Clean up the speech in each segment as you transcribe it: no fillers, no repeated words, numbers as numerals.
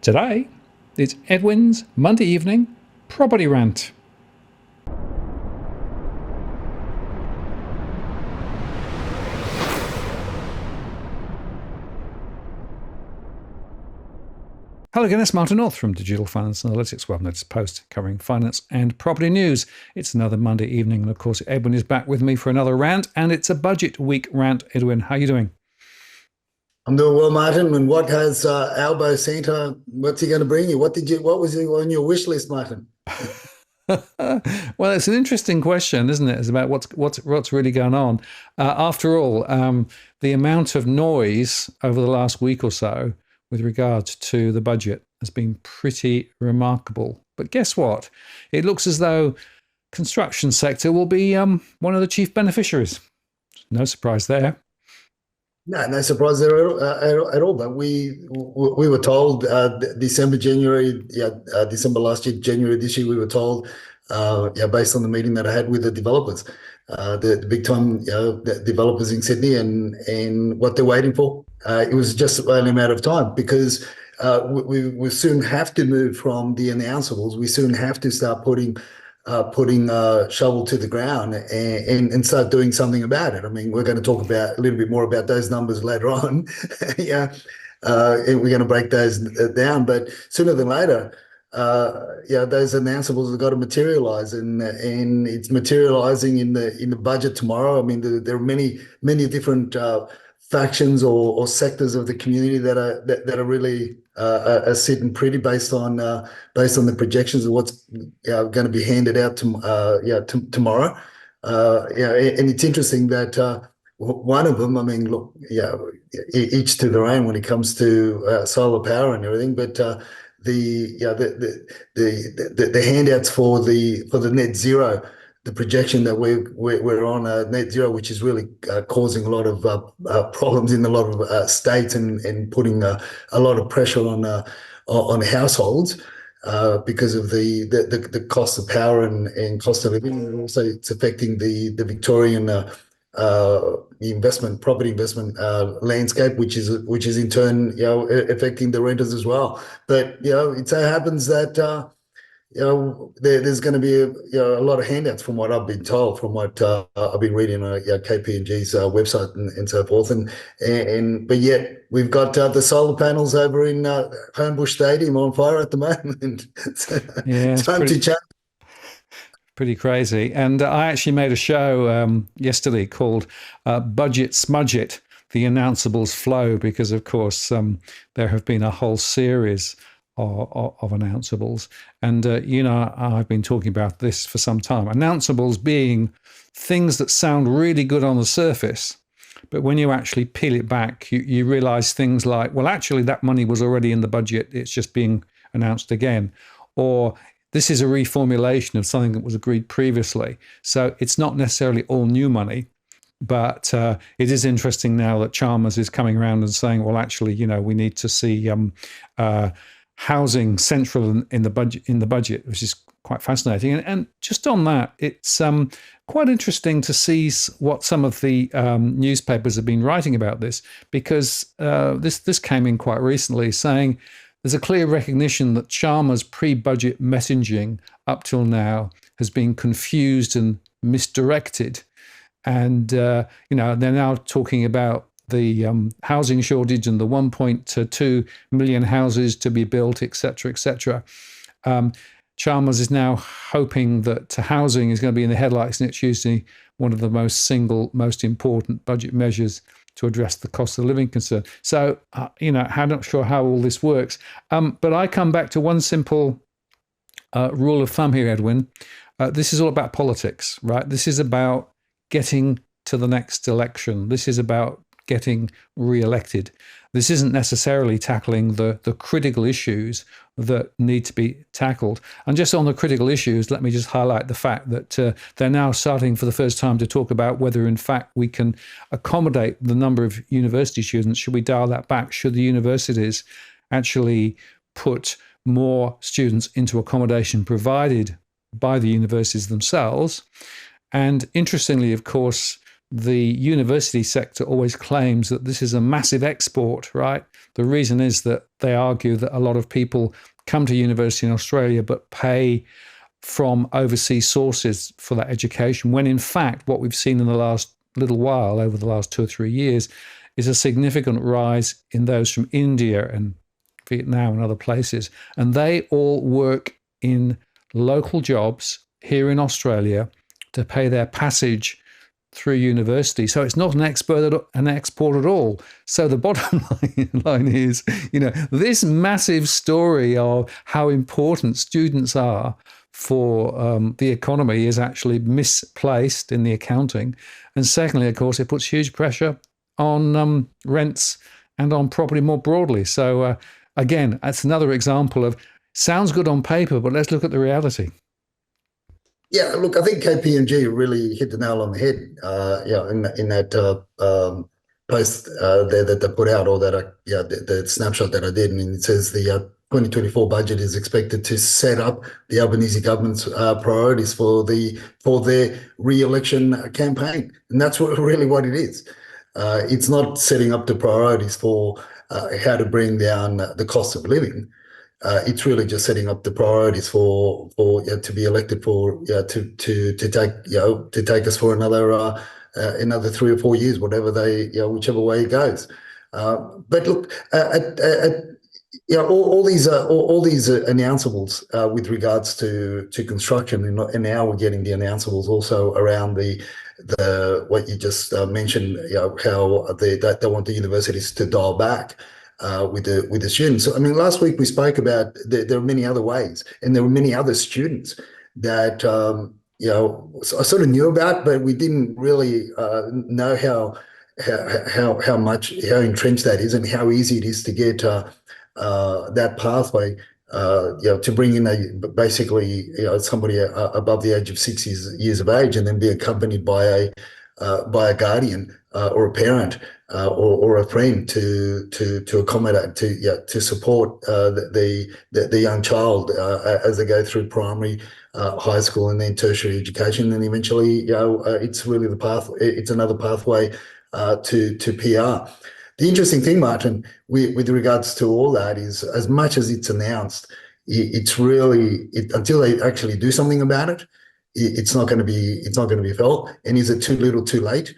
Today, it's Edwin's Monday evening property rant. Hello again, it's Martin North from Digital Finance Analytics, web notice post covering finance and property news. It's another Monday evening, and of course, Edwin is back with me for another rant, and it's a budget week rant. Edwin, how are you doing? I'm doing well, Martin. And what has Albo Santa? What's he going to bring you? What was on your wish list, Martin? Well, it's an interesting question, isn't it? It's about what's really going on. After all, the amount of noise over the last week or so with regards to the budget has been pretty remarkable. But guess what? It looks as though construction sector will be one of the chief beneficiaries. No surprise there. No surprise there at all. But we were told December last year, January this year, we were told, based on the meeting that I had with the developers, the big time the developers in Sydney, and what they're waiting for. It was just only a matter of time, because we soon have to move from the announcables. We soon have to start putting shovel to the ground and start doing something about it. I mean, we're going to talk about a little bit more about those numbers later on. And we're going to break those down. But sooner than later, those announcables have got to materialize, and it's materializing in the budget tomorrow. I mean, there are many different factions or sectors of the community that are really are sitting pretty based on the projections of what's going to be handed out tomorrow. And it's interesting that one of them, I mean, look, each to their own when it comes to solar power and everything, but the handouts for the net zero, the projection that we're on net zero, which is really causing a lot of problems in a lot of states and putting a lot of pressure on households because of the cost of power and cost of living. And also, it's affecting the Victorian property investment landscape, which is in turn affecting the renters as well. But it so happens that there's going to be a lot of handouts, from what I've been told, from what I've been reading on KPMG's website and so forth, but yet we've got the solar panels over in Homebush Stadium on fire at the moment. It's time to chat. Pretty crazy. And I actually made a show yesterday called Budget Smudge It, the announcables flow, because of course there have been a whole series of announcables. And, I've been talking about this for some time. Announcables being things that sound really good on the surface, but when you actually peel it back, you realize things like, well, actually, that money was already in the budget. It's just being announced again. Or this is a reformulation of something that was agreed previously. So it's not necessarily all new money. But it is interesting now that Chalmers is coming around and saying, well, actually, we need to see housing central in the budget, which is quite fascinating. And just on that, it's quite interesting to see what some of the newspapers have been writing about this, because this came in quite recently, saying there's a clear recognition that Chalmers' pre-budget messaging up till now has been confused and misdirected. And, they're now talking about the housing shortage and the 1.2 million houses to be built, et cetera, et cetera. Chalmers is now hoping that housing is going to be in the headlights next Tuesday, one of the most important budget measures to address the cost of living concern. So, I'm not sure how all this works. But I come back to one simple rule of thumb here, Edwin. This is all about politics, right? This is about getting to the next election. This is about getting re-elected. This isn't necessarily tackling the critical issues that need to be tackled. And just on the critical issues, let me just highlight the fact that they're now starting for the first time to talk about whether, in fact, we can accommodate the number of university students. Should we dial that back? Should the universities actually put more students into accommodation provided by the universities themselves? And interestingly, of course, the university sector always claims that this is a massive export, right? The reason is that they argue that a lot of people come to university in Australia but pay from overseas sources for that education, when in fact what we've seen in the last little while, over the last 2 or 3 years, is a significant rise in those from India and Vietnam and other places. And they all work in local jobs here in Australia to pay their passage through university. So it's not an export at all. So the bottom line is, this massive story of how important students are for the economy is actually misplaced in the accounting. And secondly, of course, it puts huge pressure on rents and on property more broadly. So again, that's another example of sounds good on paper, but let's look at the reality. Yeah, look, I think KPMG really hit the nail on the head. In that post there that they put out, or that the snapshot that I did, and it says the 2024 budget is expected to set up the Albanese government's priorities for their re-election campaign, and that's really what it is. It's not setting up the priorities for how to bring down the cost of living. It's really just setting up the priorities for to be elected to take us for another 3 or 4 years, whichever way it goes. But look, all these announcables with regards to construction, and now we're getting the announcables also around the what you just mentioned, how they want the universities to dial back with the students. So, I mean, last week we spoke about there are many other ways, and there were many other students that I sort of knew about, but we didn't really know how entrenched that is, and how easy it is to get that pathway. To bring in basically somebody above the age of 6 years of age, and then be accompanied by a guardian or a parent or a friend to accommodate, to support the young child as they go through primary, high school, and then tertiary education, and eventually it's really the path. It's another pathway to PR. The interesting thing, Martin, with regards to all that is, as much as it's announced, it's really until they actually do something about it, it's not going to be felt. And is it too little, too late?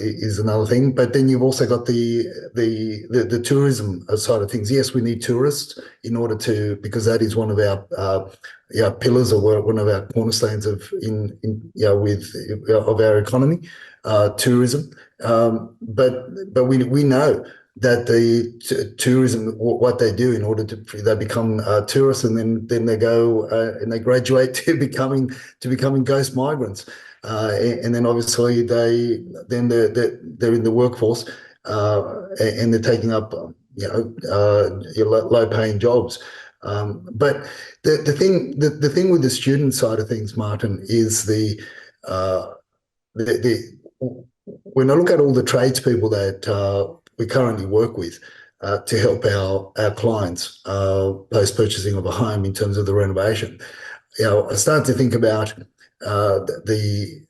Is another thing. But then you've also got the tourism side of things. Yes, we need tourists in order to, because that is one of our pillars, or one of our cornerstones of our economy, tourism. But we know that the tourism, what they do in order to, they become tourists, and then they go and they graduate to becoming ghost migrants, and then obviously they're in the workforce, and they're taking up low paying jobs. But the thing with the student side of things, Martin, is when I look at all the tradespeople that we currently work with to help our clients post-purchasing of a home in terms of the renovation, I start to think about the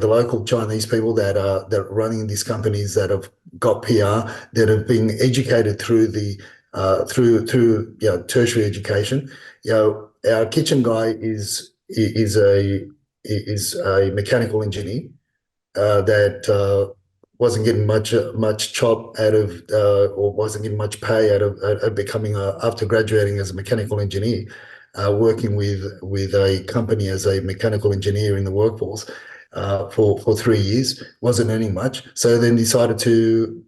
local Chinese people that are running these companies, that have got PR, that have been educated through tertiary education. Our kitchen guy is a mechanical engineer that wasn't getting much chop out of, or wasn't getting much pay out of becoming after graduating as a mechanical engineer, working with a company as a mechanical engineer in the workforce for 3 years, wasn't earning much. So then decided to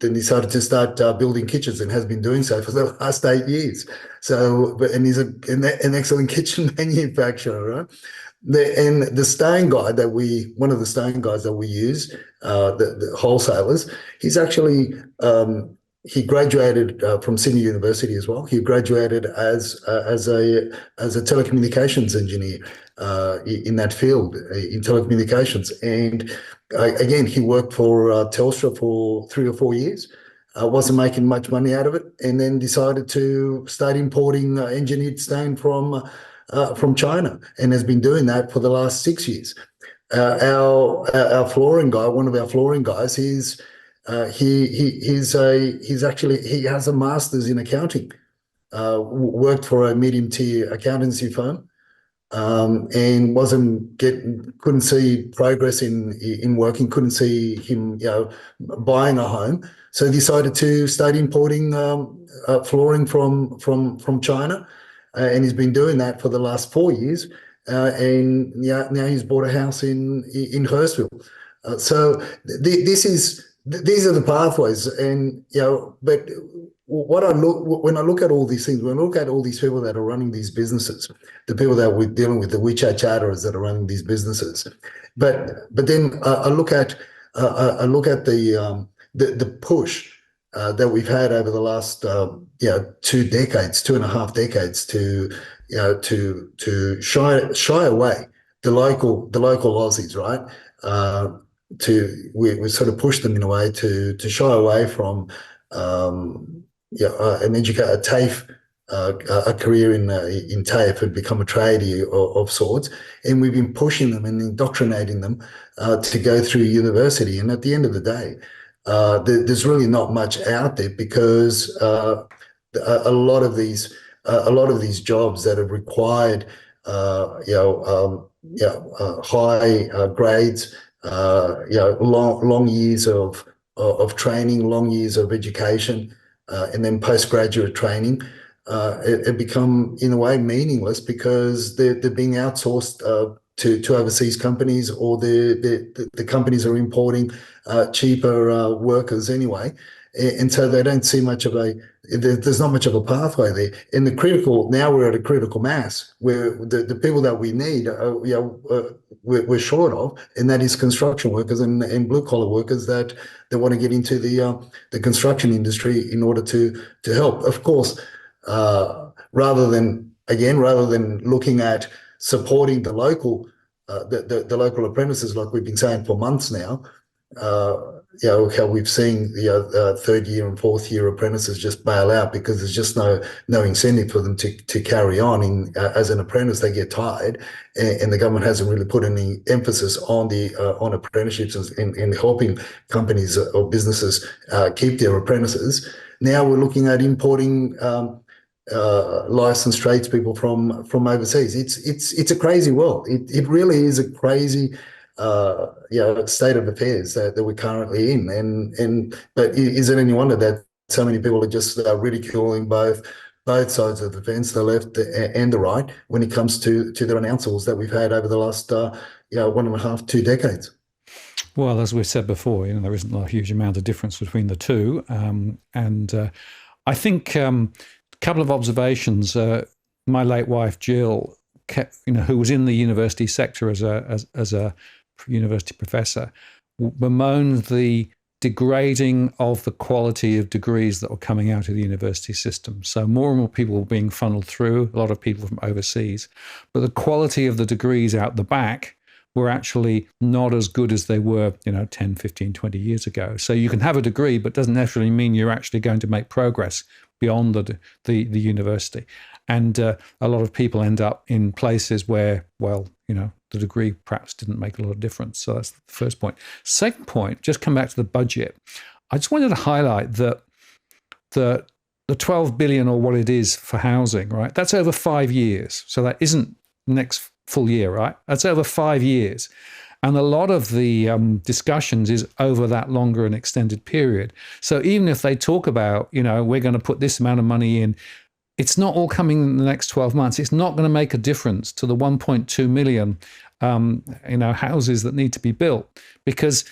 start building kitchens, and has been doing so for the last 8 years. So, and he's an excellent kitchen manufacturer, right? The stone guy one of the stone guys that we use, the wholesalers, he's actually he graduated from Sydney University as well. He graduated as a telecommunications engineer in that field, in telecommunications, and again he worked for Telstra for 3 or 4 years. Wasn't making much money out of it, and then decided to start importing engineered stone from China, and has been doing that for the last 6 years. our flooring guy, one of our flooring guys, he has a master's in accounting. Worked for a medium tier accountancy firm, and couldn't see progress in working, couldn't see him, buying a home. So decided to start importing flooring from China, and he's been doing that for the last 4 years. And now he's bought a house in Hurstville. So these are the pathways, and but when I look at all these things, when I look at all these people that are running these businesses, the people that we're dealing with, the WeChat Chatters that are running these businesses, but then I look at the push that we've had over the last 2.5 decades to shy away the local Aussies, right? We sort of push them in a way to shy away from a TAFE, a career in TAFE, and become a tradie of sorts. And we've been pushing them and indoctrinating them to go through university. And at the end of the day, there's really not much out there, because a lot of these jobs that have required high grades, long years of training, long years of education, and then postgraduate training, it become in a way meaningless, because they're being outsourced to overseas companies, or the companies are importing cheaper workers anyway, and so they don't see much of there's not much of a pathway there. And now we're at a critical mass where the people that we need, we're short of, and that is construction workers and blue collar workers that want to get into the construction industry in order to help. Of course, rather than looking at supporting the local apprentices, like we've been saying for months now, how we've seen third year and fourth year apprentices just bail out because there's just no incentive for them to carry on as an apprentice. They get tired, and the government hasn't really put any emphasis on apprenticeships and helping companies or businesses keep their apprentices. Now we're looking at importing licensed tradespeople from overseas. It's a crazy world. It really is a crazy state of affairs that we're currently in. But is it any wonder that so many people are just ridiculing both sides of the fence, the left and the right, when it comes to the announcables that we've had over the last 1.5, 2 decades? Well, as we've said before, there isn't a huge amount of difference between the two, and I think a couple of observations. My late wife Jill, who was in the university sector as a university professor, bemoaned the degrading of the quality of degrees that were coming out of the university system. So more and more people were being funneled through, a lot of people from overseas, but the quality of the degrees out the back were actually not as good as they were, 10, 15, 20 years ago. So you can have a degree, but doesn't necessarily mean you're actually going to make progress beyond the university. And a lot of people end up in places where, the degree perhaps didn't make a lot of difference. So that's the first point. Second point, just come back to the budget. I just wanted to highlight that the 12 billion, or what it is for housing, right? That's over 5 years. So that isn't next full year, right? That's over 5 years. And a lot of the discussions is over that longer and extended period. So even if they talk about, we're going to put this amount of money in, it's not all coming in the next 12 months. It's not going to make a difference to the 1.2 million, houses that need to be built, because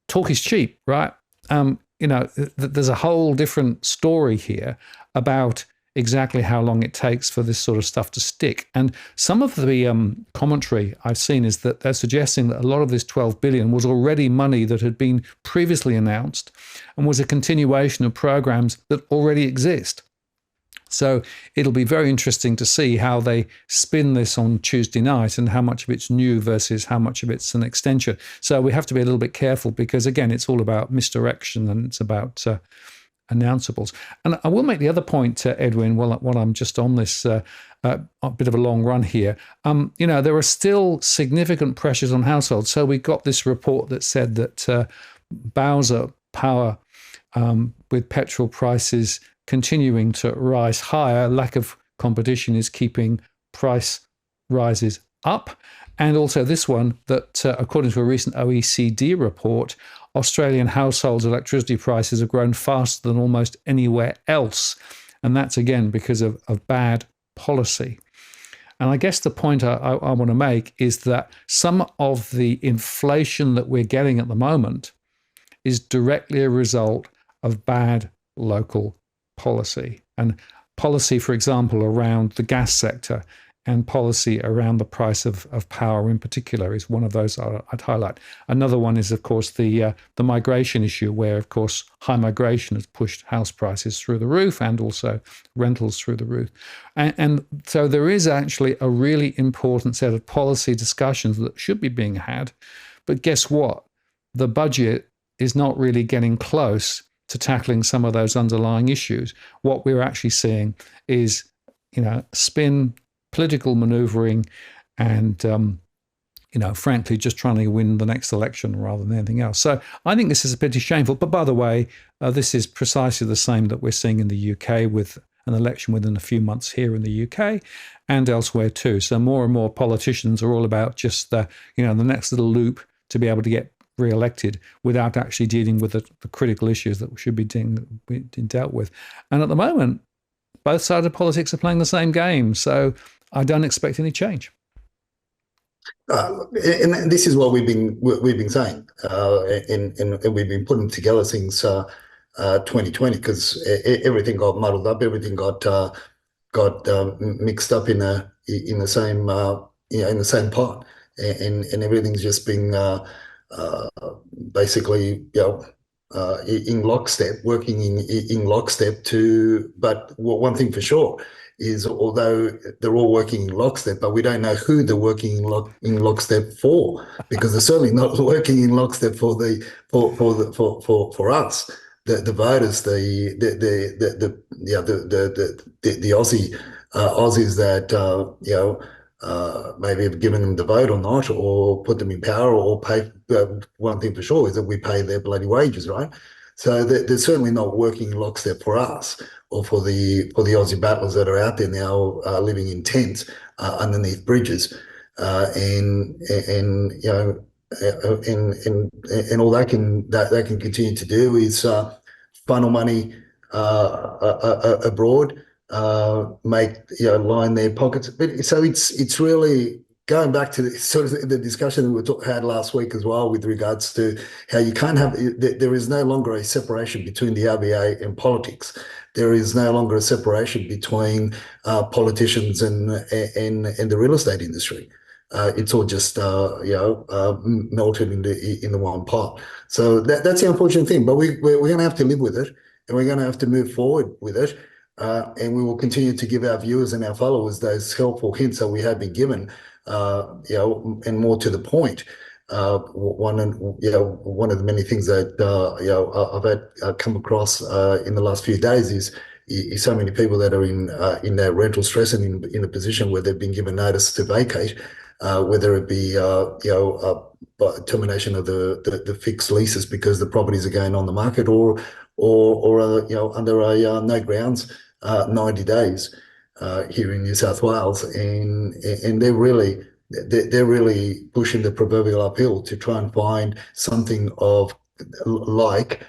talk is cheap, right? There's a whole different story here about exactly how long it takes for this sort of stuff to stick. And some of the commentary I've seen is that they're suggesting that a lot of this 12 billion was already money that had been previously announced and was a continuation of programs that already exist. So it'll be very interesting to see how they spin this on Tuesday night and how much of it's new versus how much of it's an extension. So we have to be a little bit careful because, again, it's all about misdirection and it's about announceables. And I will make the other point, Edwin, while I'm just on this a bit of a long run here. There are still significant pressures on households. So we got this report that said that Bowser Power, with petrol prices continuing to rise higher, lack of competition is keeping price rises up. And also this one, that according to a recent OECD report, Australian households' electricity prices have grown faster than almost anywhere else. And that's, again, because of bad policy. And I guess the point I want to make is that some of the inflation that we're getting at the moment is directly a result of bad local policy. And policy, for example, around the gas sector, and policy around the price of power in particular is one of those I'd highlight. Another one is, of course, the migration issue, where, of course, high migration has pushed house prices through the roof and also rentals through the roof. And so there is actually a really important set of policy discussions that should be being had. But guess what? The budget is not really getting close to tackling some of those underlying issues. What we're actually seeing is, spin, political maneuvering, and frankly, just trying to win the next election rather than anything else. So I think this is pretty shameful. But by the way, this is precisely the same that we're seeing in the UK, with an election within a few months here in the UK and elsewhere too. So more and more politicians are all about just the next little loop to be able to get re-elected without actually dealing with the critical issues that should be dealt with. And at the moment, both sides of politics are playing the same game. So I don't expect any change. And this is what we've been saying, and we've been putting together since 2020, because everything got muddled up, everything got mixed up in the same pot, and everything's just been basically in lockstep, working in lockstep to. But one thing for sure is, although they're all working in lockstep, but we don't know who they're working in lockstep for, because they're certainly not working in lockstep for us, the voters, the Aussies that maybe have given them the vote or not, or put them in power, or pay. One thing for sure is that we pay their bloody wages, right? So they're certainly not working in lockstep for us, or for the Aussie battlers that are out there now, living in tents underneath bridges, and all they can continue to do is funnel money abroad, line their pockets. But so it's really going back to the discussion that we had last week as well, with regards to how you can't have, there is no longer a separation between the RBA and politics. There is no longer a separation between politicians and the real estate industry. It's all just melted in the one pot. So that's the unfortunate thing. But we're going to have to live with it, and we're going to have to move forward with it. And we will continue to give our viewers and our followers those helpful hints that we have been given, and more to the point. One of the many things that I've had come across in the last few days is so many people that are in their rental stress and in a position where they've been given notice to vacate, whether it be termination of the fixed leases because the properties are going on the market, or under a no grounds 90 days here in New South Wales, and they're really pushing the proverbial uphill to try and find something of like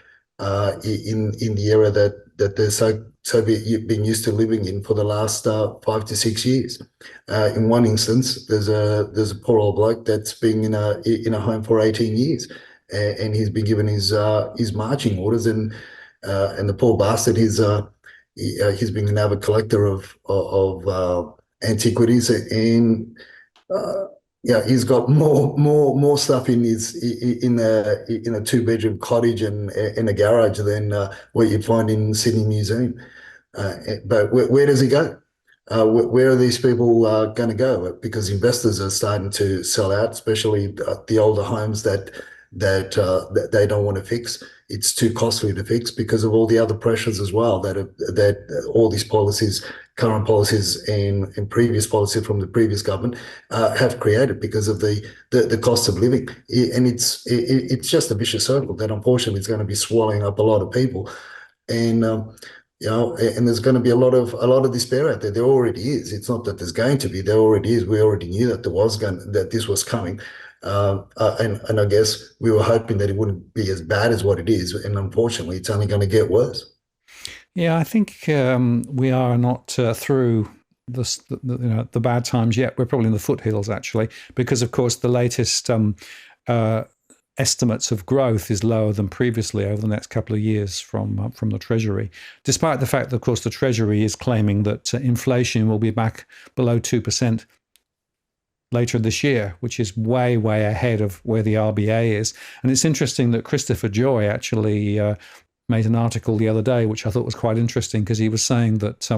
in the era that they're been used to living in for the last 5 to 6 years. In one instance, there's a poor old bloke that's been in a home for 18 years, and he's been given his marching orders, and the poor bastard he's been an avid collector of antiquities, and he's got more stuff in a 2-bedroom cottage and in a garage than what you'd find in Sydney Museum. But where does he go? Where are these people going to go? Because investors are starting to sell out, especially the older homes that they don't want to fix. it's too costly to fix because of all the other pressures as well that all these policies, current policies and previous policy from the previous government have created because of the cost of living. And it's just a vicious circle that unfortunately is going to be swallowing up a lot of people. And and there's going to be a lot of despair out there. There already is. It's not that there's going to be. There already is. We already knew that that this was coming, and I guess we were hoping that it wouldn't be as bad as what it is. And unfortunately, it's only going to get worse. Yeah, I think we are not through the bad times yet. We're probably in the foothills actually, because of course the latest estimates of growth is lower than previously over the next couple of years from the Treasury, despite the fact that, of course, the Treasury is claiming that inflation will be back below 2% later this year, which is way, way ahead of where the RBA is. And it's interesting that Christopher Joy actually made an article the other day, which I thought was quite interesting, because he was saying that,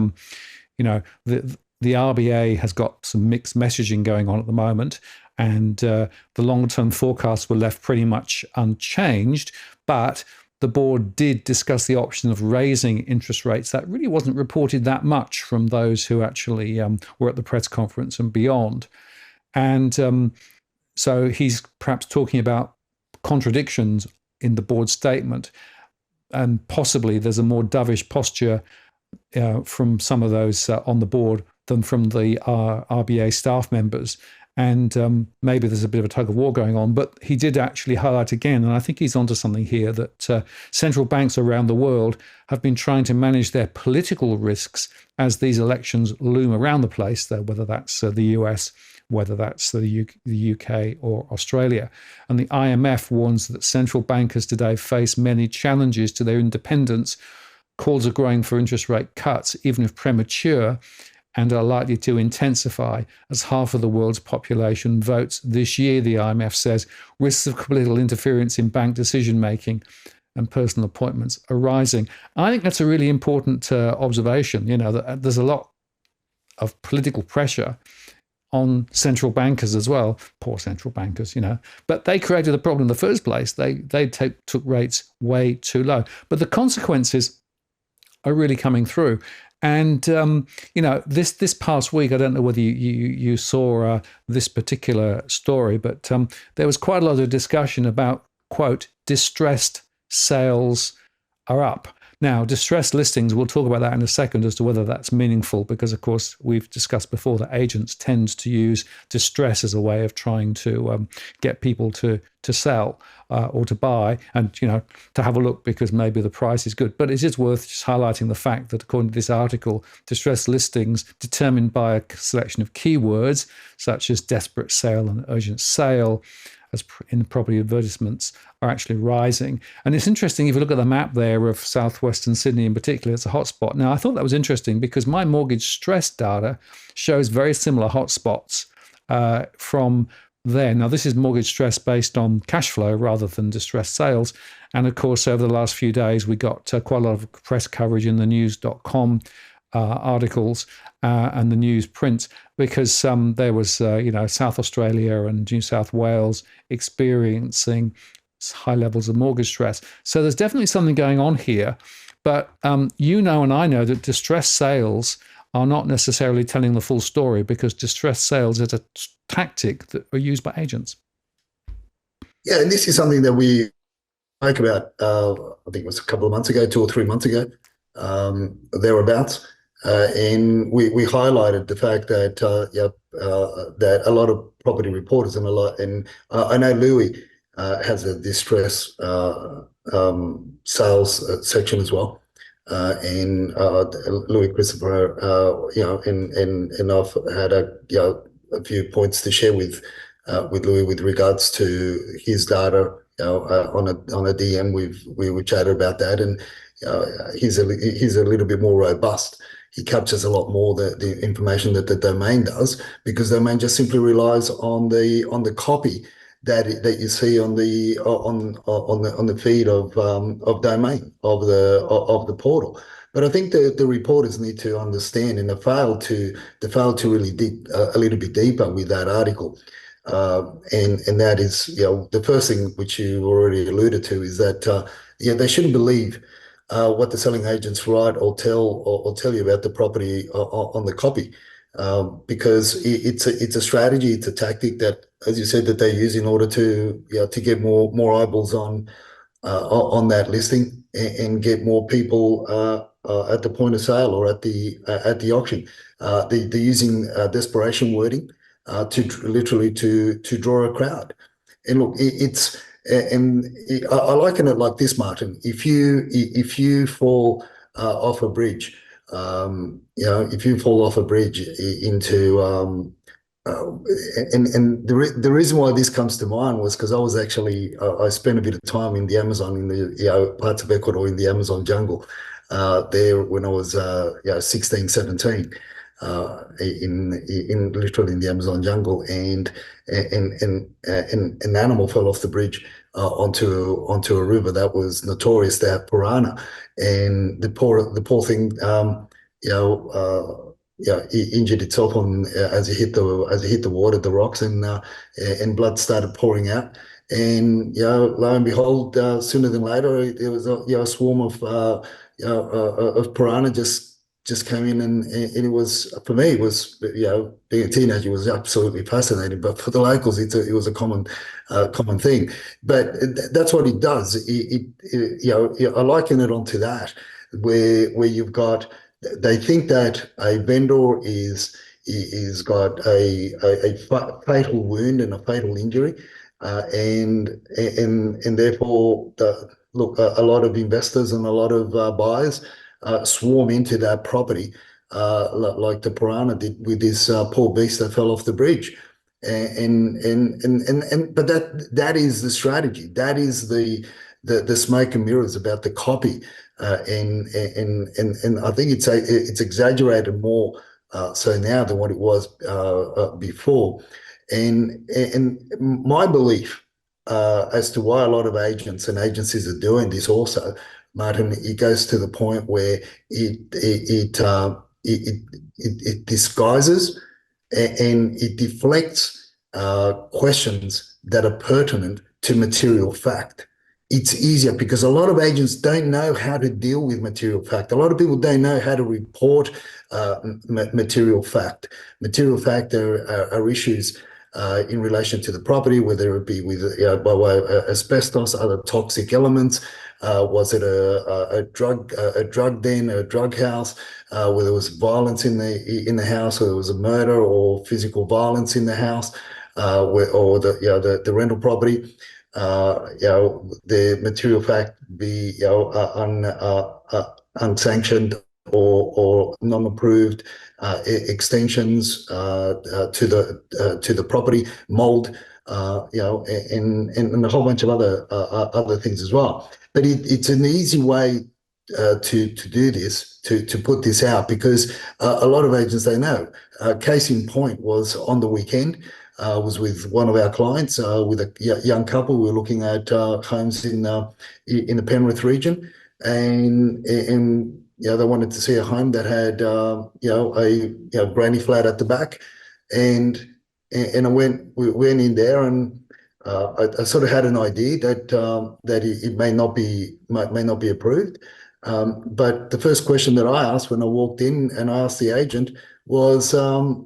the RBA has got some mixed messaging going on at the moment, and the long-term forecasts were left pretty much unchanged, but the board did discuss the option of raising interest rates. That really wasn't reported that much from those who actually were at the press conference and beyond. And so he's perhaps talking about contradictions in the board statement, and possibly there's a more dovish posture from some of those on the board than from the RBA staff members. And maybe there's a bit of a tug of war going on, but he did actually highlight again, and I think he's onto something here, that central banks around the world have been trying to manage their political risks as these elections loom around the place, though, whether that's the US, whether that's the UK or Australia. And the IMF warns that central bankers today face many challenges to their independence. Calls are growing for interest rate cuts, even if premature, and are likely to intensify as half of the world's population votes this year, the IMF says. Risks of political interference in bank decision-making and personal appointments are rising. I think that's a really important observation, that there's a lot of political pressure on central bankers as well. Poor central bankers, But they created the problem in the first place. They took rates way too low. But the consequences are really coming through. And, this past week, I don't know whether you saw this particular story, but there was quite a lot of discussion about, quote, distressed sales are up. Now, distressed listings, we'll talk about that in a second as to whether that's meaningful, because, of course, we've discussed before that agents tend to use distress as a way of trying to get people to sell or to buy and, to have a look because maybe the price is good. But it is worth just highlighting the fact that, according to this article, distressed listings determined by a selection of keywords such as desperate sale and urgent sale, as in property advertisements, are actually rising. And it's interesting, if you look at the map there of southwestern Sydney in particular, it's a hotspot. Now, I thought that was interesting because my mortgage stress data shows very similar hotspots from there. Now, this is mortgage stress based on cash flow rather than distressed sales. And of course, over the last few days, we got quite a lot of press coverage in the news.com articles and the newsprint, because there was, South Australia and New South Wales experiencing high levels of mortgage stress. So there's definitely something going on here. But and I know that distressed sales are not necessarily telling the full story, because distressed sales is a tactic that are used by agents. Yeah, and this is something that we spoke about, I think it was a couple of months ago, 2 or 3 months ago, thereabouts. And we highlighted the fact that that a lot of property reporters and I know Louis has a distress sales section as well, and Louis Christopher, and I've had a few points to share with Louis with regards to his data. On a DM, we chatted about that, and he's a little bit more robust. He captures a lot more the information that the domain does, because domain just simply relies on the copy that you see on the feed of domain of the portal. But I think the reporters need to understand, and they failed to really dig a little bit deeper with that article. And that is, the first thing which you already alluded to is that they shouldn't believe what the selling agents write or tell you about the property on the copy, because it's a strategy, it's a tactic that, as you said, that they use in order to get more eyeballs on that listing and get more people at the point of sale or at the auction. They're using desperation wording to literally to draw a crowd. And look, I liken it like this, Martin. If you fall off a bridge, if you fall off a bridge into the reason why this comes to mind was because I was actually I spent a bit of time in the Amazon, in the parts of Ecuador, in the Amazon jungle there when I was 16, 17, in literally in the Amazon jungle, and an animal fell off the bridge onto a river that was notorious to have piranha, and the poor thing it injured itself as it hit the water, the rocks, and blood started pouring out. And lo and behold, sooner than later, there was a swarm of piranha just came in, and it was, for me, it was, being a teenager, it was absolutely fascinating. But for the locals, it was a common thing. But that's what it does. I liken it onto that, where you've got. They think that a vendor is got a fatal wound and a fatal injury, and therefore, look, a lot of investors and a lot of buyers swarm into that property, like the piranha did with this poor beast that fell off the bridge. But that is the strategy. That is the smoke and mirrors about the copy. And I think it's exaggerated more so now than what it was before. And my belief as to why a lot of agents and agencies are doing this also, Martin, it goes to the point where it disguises and it deflects questions that are pertinent to material fact. It's easier because a lot of agents don't know how to deal with material fact. A lot of people don't know how to report material fact. Material fact are issues in relation to the property, whether it be with by way of asbestos, other toxic elements. Was it a drug den, a drug house, where there was violence in the house, or there was a murder or physical violence in the house, or the rental property. The material fact be unsanctioned or non-approved extensions to the property, mold, and a whole bunch of other things as well. But it's an easy way to do this, to put this out, because a lot of agents, they know. Case in point was on the weekend. Was with one of our clients, with a young couple. We were looking at homes in the Penrith region, and they wanted to see a home that had a granny flat at the back, and we went in there, and I sort of had an idea that it may not be approved. But the first question that I asked when I walked in, and I asked the agent, was,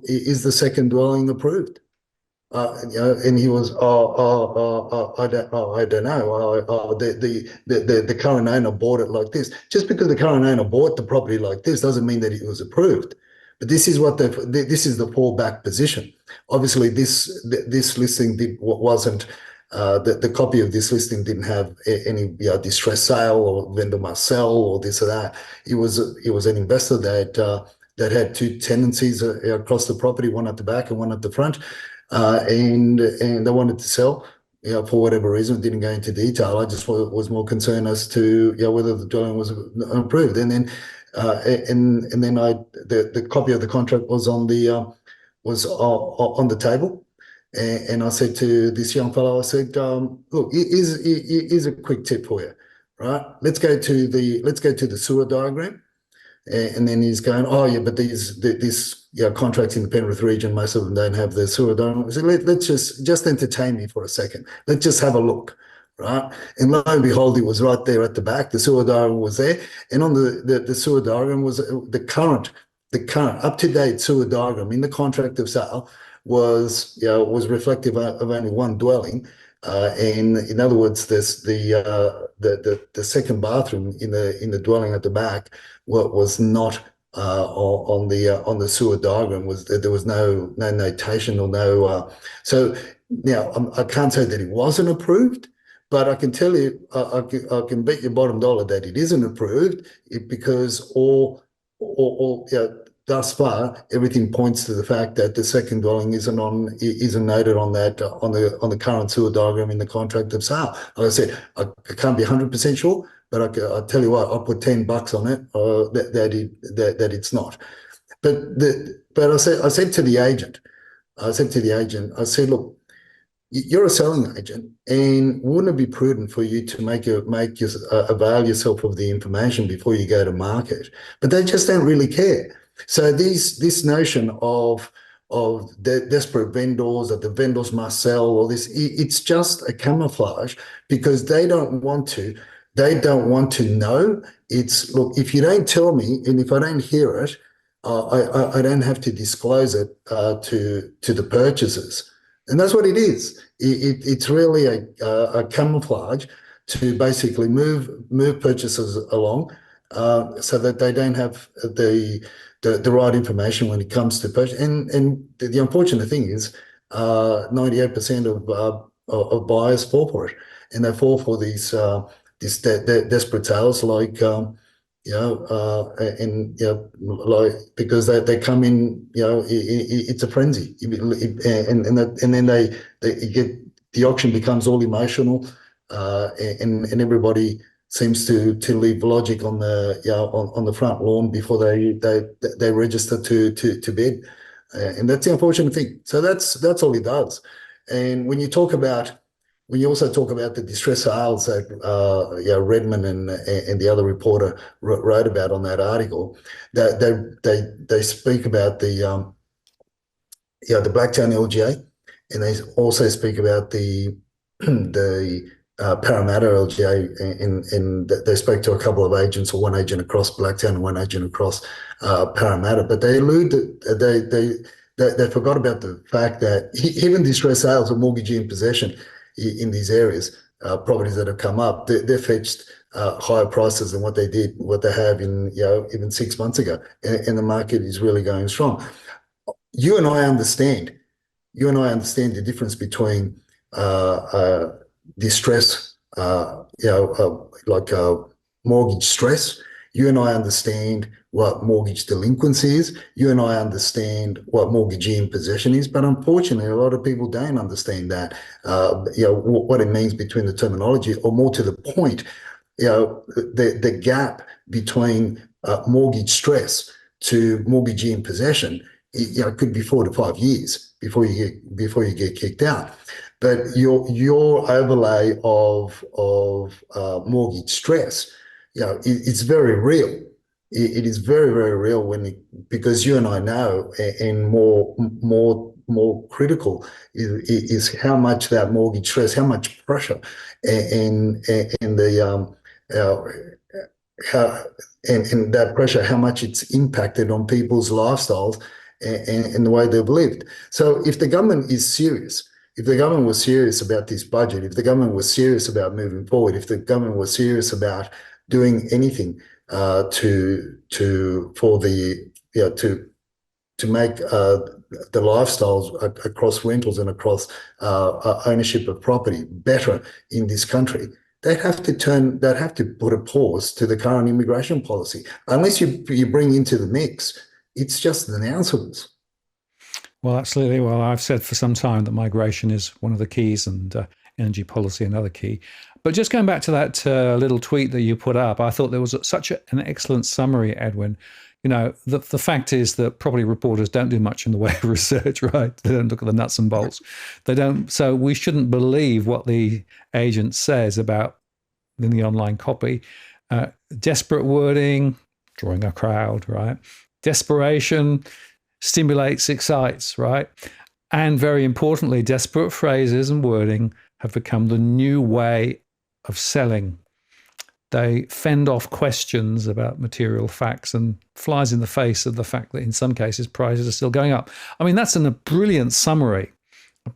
is the second dwelling approved? And he was, I don't know. The current owner bought it like this. Just because the current owner bought the property like this doesn't mean that it was approved. But this is this is the fallback position. Obviously, this listing wasn't. The copy of this listing didn't have any distress sale or vendor must sell or this or that. It was an investor that had two tenancies across the property, one at the back and one at the front. And they wanted to sell, for whatever reason. Didn't go into detail. I just was more concerned as to whether the dwelling was approved. And then the copy of the contract was on the table, and I said to this young fellow, I said, look, here's a quick tip for you, right? Let's go to the sewer diagram. And then he's going, oh yeah, but these contracts in the Penrith region, most of them don't have the sewer diagram. So let's just entertain me for a second. Let's just have a look, right? And lo and behold, it was right there at the back. The sewer diagram was there, and on the sewer diagram was the current up-to-date sewer diagram in the contract of sale was reflective of only one dwelling. And in other words, the second bathroom in the dwelling at the back was not on the sewer diagram. There was no notation or no. So now I can't say that it wasn't approved, but I can tell you, I can bet your bottom dollar that it isn't approved because thus far, everything points to the fact that the second dwelling isn't noted on the current sewer diagram in the contract of sale. Like I said, I can't be 100% sure, but I'll tell you what, I'll put $10 on it that it's not. But I said to the agent, I said, look, you're a selling agent, and wouldn't it be prudent for you to avail yourself of the information before you go to market? But they just don't really care. So this notion of desperate vendors, that the vendors must sell, all this, it's just a camouflage because they don't want to know. It's, look, if you don't tell me and if I don't hear it, I don't have to disclose it to the purchasers. And that's what it is. It's really a camouflage to basically move purchasers along so that they don't have the right information when it comes to purchase. And the unfortunate thing is 98% of buyers fall for it, and they fall for these desperate sales like because they come in, it's a frenzy, and then they get, the auction becomes all emotional, and everybody seems to leave logic on the front lawn before they register to bid, and that's the unfortunate thing. So that's all it does. And when you also talk about the distress sales that Redmond and the other reporter wrote about on that article, that they speak about the Blacktown LGA, and they also speak about the Parramatta LGA, and they spoke to a couple of agents, or one agent across Blacktown and one agent across Parramatta, but they forgot about the fact that even distress sales or mortgagee in possession in these areas, properties that have come up, they're fetched higher prices than what they have in even 6 months ago, and the market is really going strong. You and I understand the difference between distress, like mortgage stress. You and I understand what mortgage delinquency is. You and I understand what mortgagee in possession is. But unfortunately, a lot of people don't understand that, what it means between the terminology, or more to the point, the gap between mortgage stress to mortgagee in possession, it could be 4 to 5 years before you get kicked out. But your overlay of mortgage stress, it's very real. It is very, very real because you and I know, and more critical is how much that mortgage stress, how much pressure, and that pressure, how much it's impacted on people's lifestyles and the way they've lived. So if the government is serious, if the government was serious about this budget, if the government was serious about moving forward, if the government was serious about doing anything to make the lifestyles across rentals and across ownership of property better in this country, they'd have to put a pause to the current immigration policy. Unless you bring into the mix, it's just announcables. Well, absolutely. Well, I've said for some time that migration is one of the keys, and energy policy another key. But just going back to that little tweet that you put up, I thought there was such an excellent summary, Edwin. The fact is that property reporters don't do much in the way of research, right? They don't look at the nuts and bolts. They don't. So we shouldn't believe what the agent says about in the online copy. Desperate wording, drawing a crowd, right? Desperation stimulates, excites, right? And very importantly, desperate phrases and wording have become the new way of selling. They fend off questions about material facts and flies in the face of the fact that in some cases prices are still going up. I mean, that's a brilliant summary of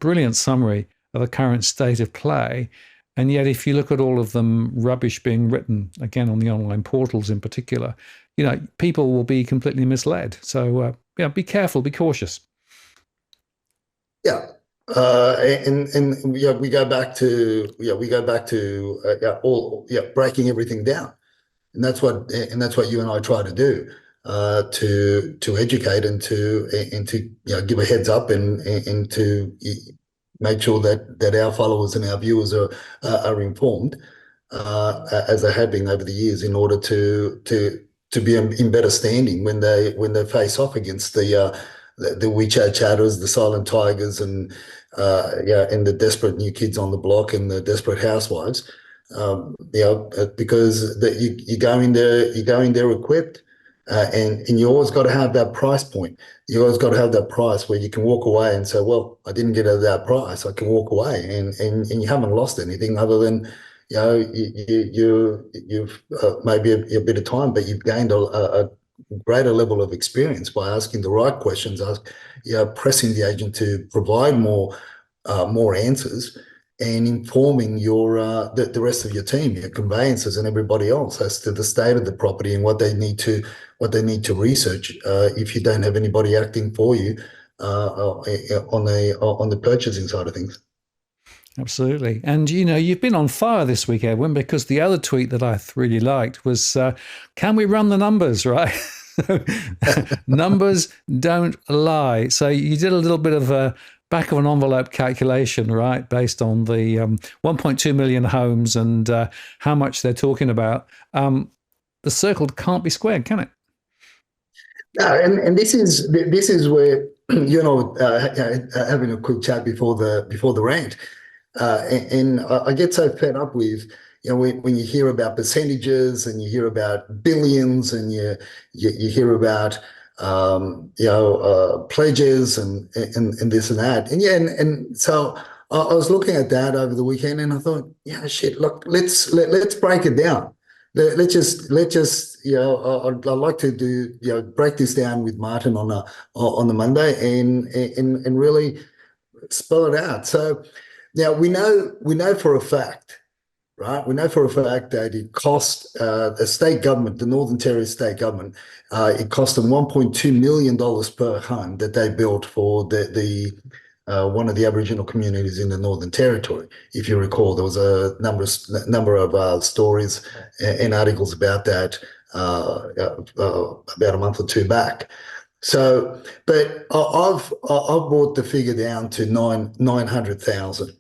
the current state of play. And yet, if you look at all of the rubbish being written, again, on the online portals in particular, people will be completely misled. So, be careful, be cautious. Yeah. We go back to breaking everything down, and that's what you and I try to do, to educate and to give a heads up and to make sure that our followers and our viewers are informed, as they have been over the years, in order to be in better standing when they face off against the WeChat Chatters, the silent tigers, and and the desperate new kids on the block and the desperate housewives. Because you go in there equipped, and you always got to have that price point. You always got to have that price where you can walk away and say, well, I didn't get it at that price. I can walk away, and you haven't lost anything other than you've maybe a bit of time, but you've gained a greater level of experience by asking the right questions, pressing the agent to provide more answers, and informing the rest of your team, your conveyancers and everybody else, as to the state of the property and what they need to research, if you don't have anybody acting for you on the purchasing side of things. Absolutely. And, you've been on fire this week, Edwin, because the other tweet that I really liked was, can we run the numbers, right? Numbers don't lie. So you did a little bit of a back of an envelope calculation, right, based on the 1.2 million homes and how much they're talking about. The circle can't be squared, can it? No, and this is where having a quick chat before the rant. And I get so fed up with, when you hear about percentages and you hear about billions and you hear about pledges and this and that, and so I was looking at that over the weekend, and I thought, shit, look, let's break it down. Let's just I'd like to do break this down with Martin on the Monday and really spell it out. So. Now, we know for a fact, right? We know for a fact that it cost the state government, the Northern Territory state government, it cost them $1.2 million per home that they built for the one of the Aboriginal communities in the Northern Territory. If you recall, there was a number of stories and articles about that about a month or two back. So, but I've brought the figure down to 900,000.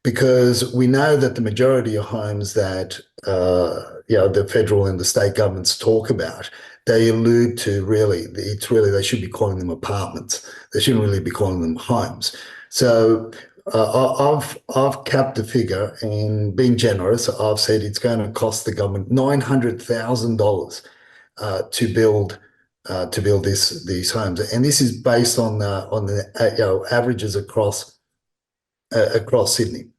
Because we know that the majority of homes that the federal and the state governments talk about, they allude to they should be calling them apartments. They shouldn't really be calling them homes. So I've capped the figure, and being generous, I've said it's going to cost the government $900,000 to build these homes, and this is based on the averages across Sydney,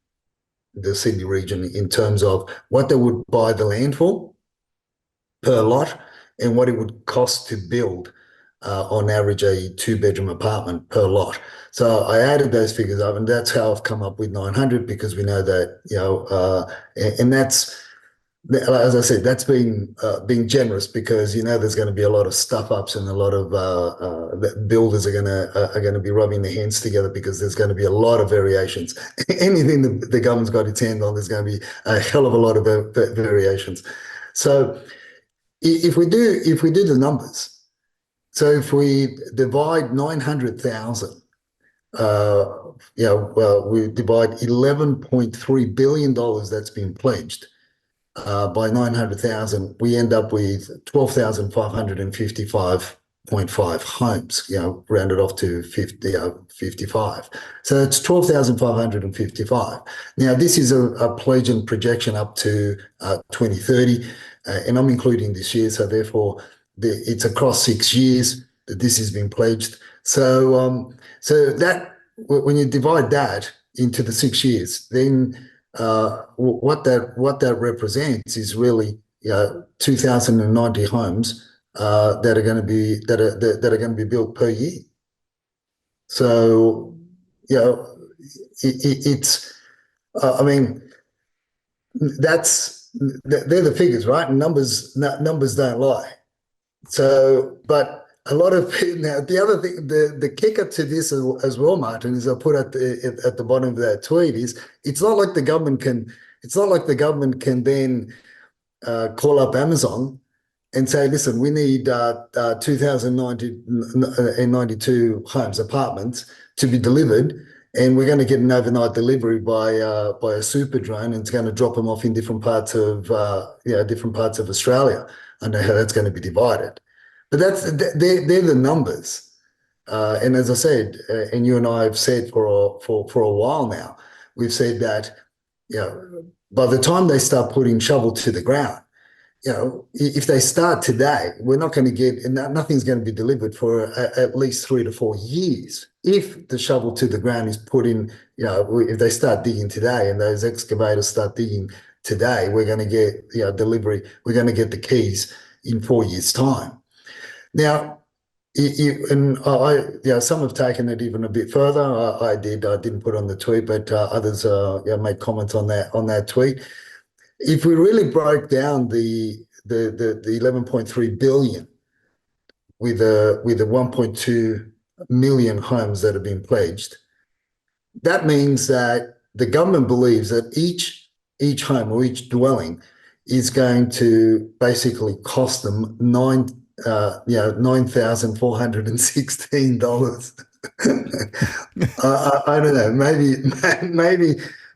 the Sydney region, in terms of what they would buy the land for per lot and what it would cost to build on average a 2-bedroom apartment per lot. So I added those figures up, and that's how I've come up with 900, because we know that, and that's, as I said, that's being generous, because there's going to be a lot of stuff ups, and a lot of builders are going to be rubbing their hands together, because there's going to be a lot of variations. Anything the government's got its hand on, there's going to be a hell of a lot of variations. So if we do the numbers, so if we divide 900,000, we divide $11.3 billion that's been pledged. By 900,000, we end up with 12,555.5 homes, rounded off to 55. So it's 12,555. Now, this is a pledge and projection up to 2030, and I'm including this year, so therefore it's across 6 years that this has been pledged. So that when you divide that into the 6 years, then what that represents is really 2,090 homes that are going to be that are going to be built per year. So it's I mean they're the figures, right? And numbers don't lie. So, but a lot of now the other thing, the kicker to this as well, Martin, is I put at the bottom of that tweet is it's not like the government can then call up Amazon and say, listen, we need 2,092 homes, apartments to be delivered, and we're going to get an overnight delivery by a super drone, and it's going to drop them off in different parts of Australia. I know how that's going to be divided, but they're the numbers. And as I said, and you and I have said for a while now, we've said that by the time they start putting shovel to the ground, if they start today, we're not going to get, nothing's going to be delivered for at least 3 to 4 years. If the shovel to the ground is put in, if they start digging today and those excavators start digging today, we're going to get delivery. We're going to get the keys in 4 years' time. Now, some have taken it even a bit further. I didn't put on the tweet, but others made comments on that tweet. If we really broke down the 11.3 billion with the 1.2 million homes that have been pledged, that means that the government believes that each home or each dwelling is going to basically cost them $9,416. I don't know.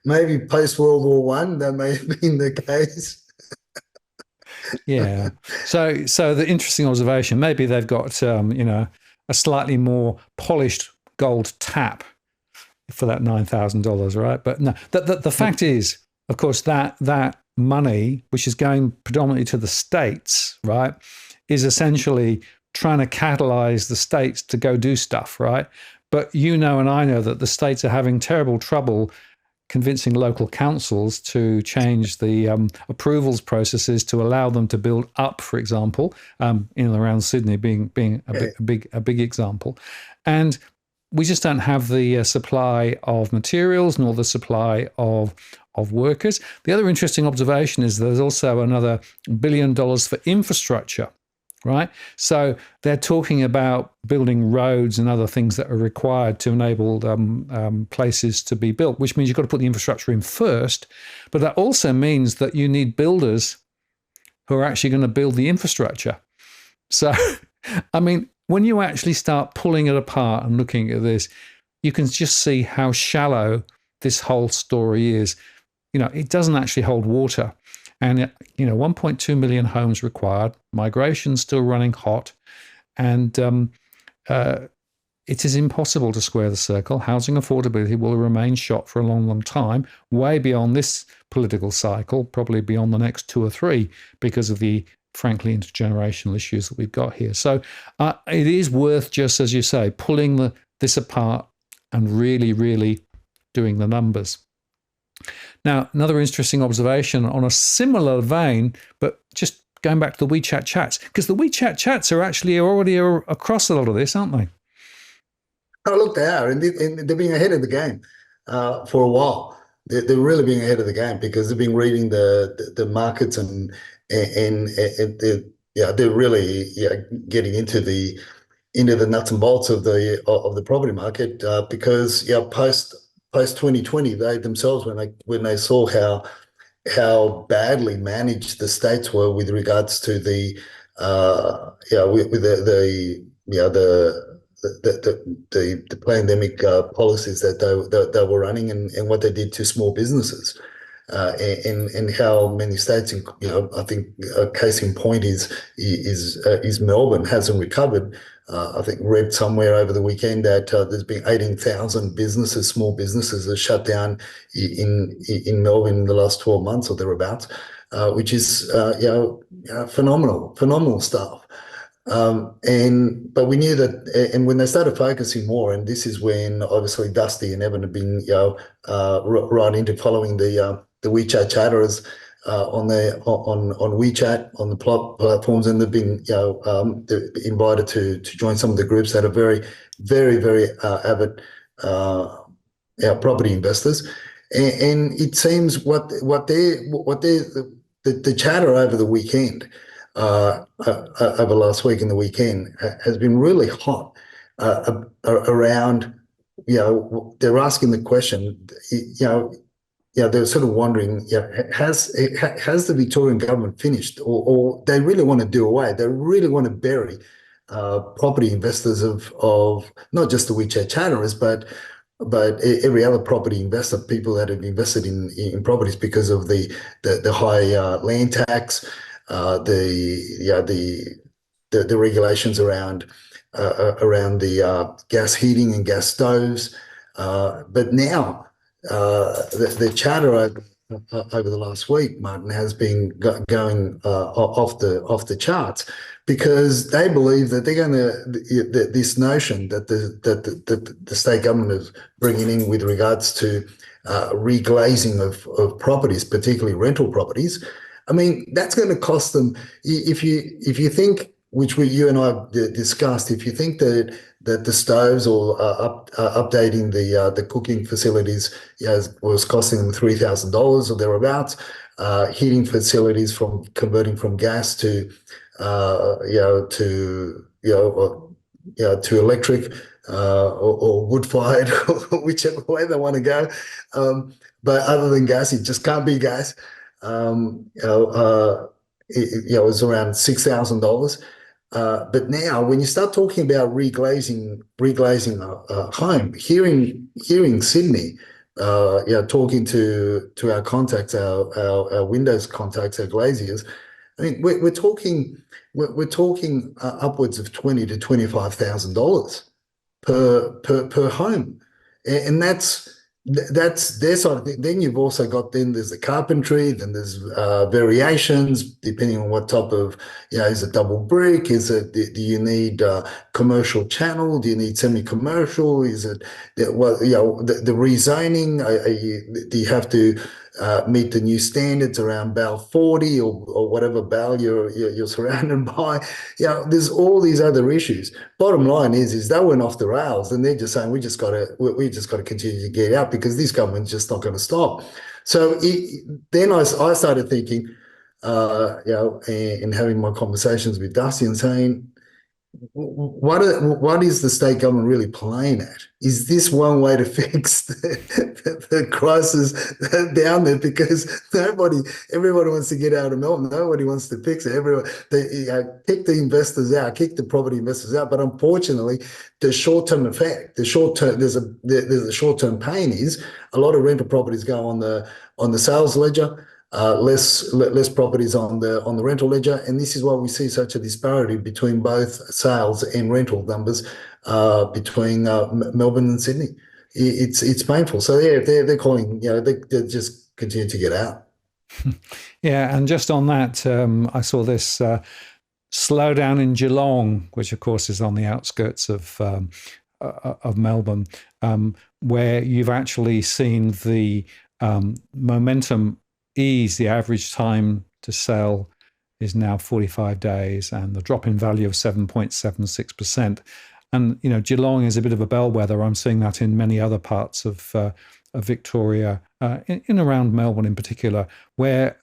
Maybe post World War One that may have been the case. Yeah. So the interesting observation. Maybe they've got a slightly more polished gold tap for that $9,000, right? But no, the fact is, of course, that money, which is going predominantly to the states, right, is essentially trying to catalyze the states to go do stuff, right? But and I know that the states are having terrible trouble convincing local councils to change the approvals processes to allow them to build up, for example, in and around Sydney being a big example. And we just don't have the supply of materials nor the supply of workers. The other interesting observation is there's also another $1 billion for infrastructure, right? So they're talking about building roads and other things that are required to enable places to be built, which means you've got to put the infrastructure in first. But that also means that you need builders who are actually going to build the infrastructure. So, I mean, when you actually start pulling it apart and looking at this, you can just see how shallow this whole story is. It doesn't actually hold water. And, 1.2 million homes required, migration still running hot, and it is impossible to square the circle. Housing affordability will remain shot for a long, long time, way beyond this political cycle, probably beyond the next 2 or 3, because of the, frankly, intergenerational issues that we've got here. So it is worth, just as you say, pulling this apart and really, really doing the numbers. Now, another interesting observation on a similar vein, but just going back to the WeChat chats, because the WeChat chats are actually already across a lot of this, aren't they? Oh, look, they are, and they're being ahead of the game for a while. They're really being ahead of the game because they've been reading the markets and they're really getting into the nuts and bolts of the property market because post 2020, they themselves, when they saw how badly managed the states were with regards to the pandemic policies that they were running and what they did to small businesses, and how many states, I think a case in point is Melbourne hasn't recovered. I think read somewhere over the weekend that there's been 18,000 small businesses that shut down in Melbourne in the last 12 months or thereabouts, which is phenomenal stuff. But we knew that, and when they started focusing more, and this is when obviously Dusty and Evan have been, right into following the WeChat Chatters on WeChat on the platforms, and they've been, they're invited to join some of the groups that are very, very, very avid property investors, and it seems the chatter over the weekend, over last week and the weekend, has been really hot around. They're asking the question. They're sort of wondering, has the Victorian government finished, or they really want to do away? They really want to bury property investors of not just the WeChat Chatterers, but every other property investor, people that have invested in properties because of the high land tax, the regulations around the gas heating and gas stoves. But now the chatter over the last week, Martin, has been going off the charts, because they believe that they're going to this notion that the state government is bringing in with regards to reglazing of properties, particularly rental properties. I mean, that's going to cost them. If you think, which you and I discussed, if you think that the stoves or updating the cooking facilities was costing them $3,000 or thereabouts, heating facilities from converting from gas to to electric or wood fired, whichever way they want to go. But other than gas, it just can't be gas. It was around $6,000. But now, when you start talking about reglazing a home, hearing Sydney, talking to our contacts, our windows contacts, our glaziers, I mean, we're talking upwards of $20,000 to $25,000 per home, and that's their side of it. Then you've also got, there's the carpentry, then there's variations depending on what type of, is it double brick, do you need commercial channel, do you need semi-commercial, is it the rezoning, do you have to meet the new standards around BAL 40 or whatever BAL you're surrounded by? There's all these other issues. Bottom line is they went off the rails, and they're just saying we just got to continue to get out, because this government's just not going to stop. So then I started thinking, and having my conversations with Dusty and saying, what is the state government really playing at? Is this one way to fix the crisis down there? Because everybody wants to get out of Melbourne. Nobody wants to fix it. Kick the investors out, kick the property investors out. But unfortunately, the short-term effect, there's a short-term pain is a lot of rental properties go on the sales ledger. Less properties on the rental ledger, and this is why we see such a disparity between both sales and rental numbers between Melbourne and Sydney. It's painful. So they're calling, they just continue to get out. Yeah, and just on that, I saw this slowdown in Geelong, which of course is on the outskirts of Melbourne, where you've actually seen the momentum ease. The average time to sell is now 45 days, and the drop in value of 7.76%. And Geelong is a bit of a bellwether. I'm seeing that in many other parts of Victoria, in around Melbourne in particular, where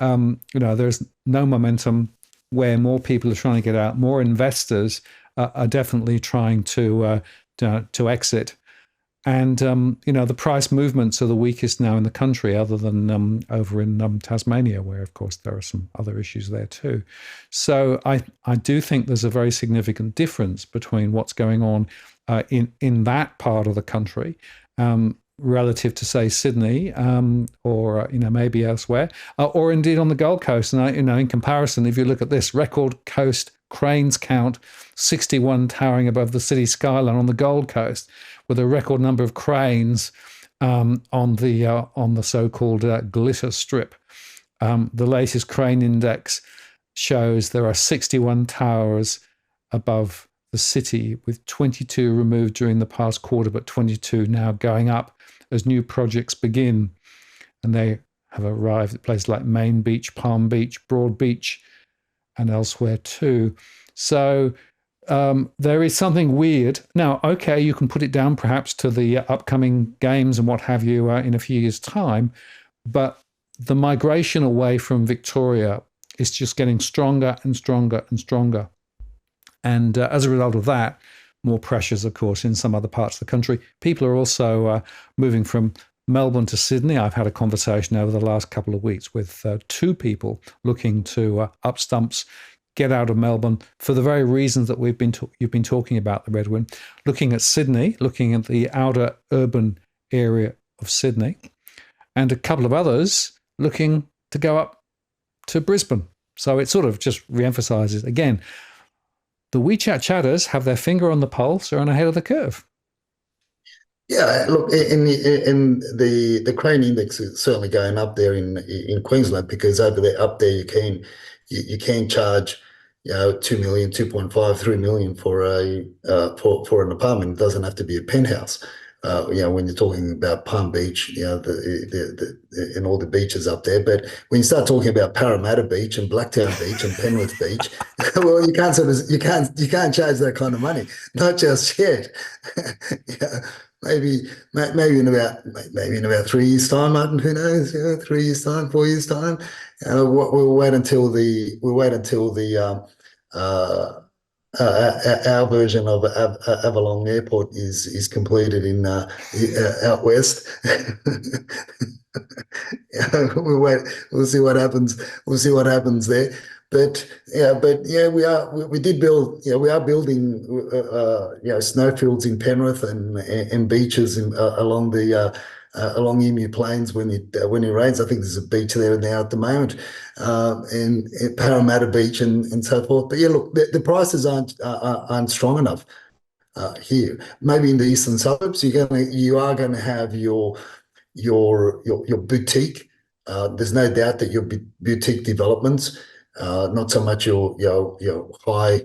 there's no momentum, where more people are trying to get out, more investors are definitely trying to exit. And, the price movements are the weakest now in the country, other than over in Tasmania, where, of course, there are some other issues there too. So I do think there's a very significant difference between what's going on in that part of the country relative to, say, Sydney, or maybe elsewhere, or indeed on the Gold Coast. And in comparison, if you look at this record coast cranes count, 61 towering above the city skyline on the Gold Coast, with a record number of cranes on the so-called glitter strip. The latest crane index shows there are 61 towers above the city, with 22 removed during the past quarter, but 22 now going up as new projects begin. And they have arrived at places like Main Beach, Palm Beach, Broad Beach, and elsewhere too. So there is something weird. Now, okay, you can put it down perhaps to the upcoming games and what have you in a few years' time, but the migration away from Victoria is just getting stronger and stronger and stronger. And as a result of that, more pressures, of course, in some other parts of the country. People are also moving from Melbourne to Sydney. I've had a conversation over the last couple of weeks with two people looking to up stumps, get out of Melbourne for the very reasons that you've been talking about, the Edwin. Looking at Sydney, looking at the outer urban area of Sydney, and a couple of others looking to go up to Brisbane. So it sort of just re-emphasizes again, the WeChat Chatters have their finger on the pulse, are on ahead of the curve. Yeah, look, the crane index is certainly going up there in Queensland, because up there you can charge 2 million, 2.5, 3 million for an apartment. It doesn't have to be a penthouse. When you're talking about Palm Beach, and all the beaches up there. But when you start talking about Parramatta Beach and Blacktown Beach and Penrith Beach, well, you can't charge that kind of money, not just yet. Maybe in about 3 years' time, Martin. Who knows? 3 years' time, 4 years' time. We'll wait until our version of Avalon Airport is completed in out west. We'll see what happens. We'll see what happens there. But we are building snowfields in Penrith and beaches along Emu Plains when it rains. I think there's a beach there now at the moment, and Parramatta Beach and so forth. But yeah, look, the prices aren't strong enough here. Maybe in the eastern suburbs, you are going to have your boutique. There's no doubt that your boutique developments, not so much your high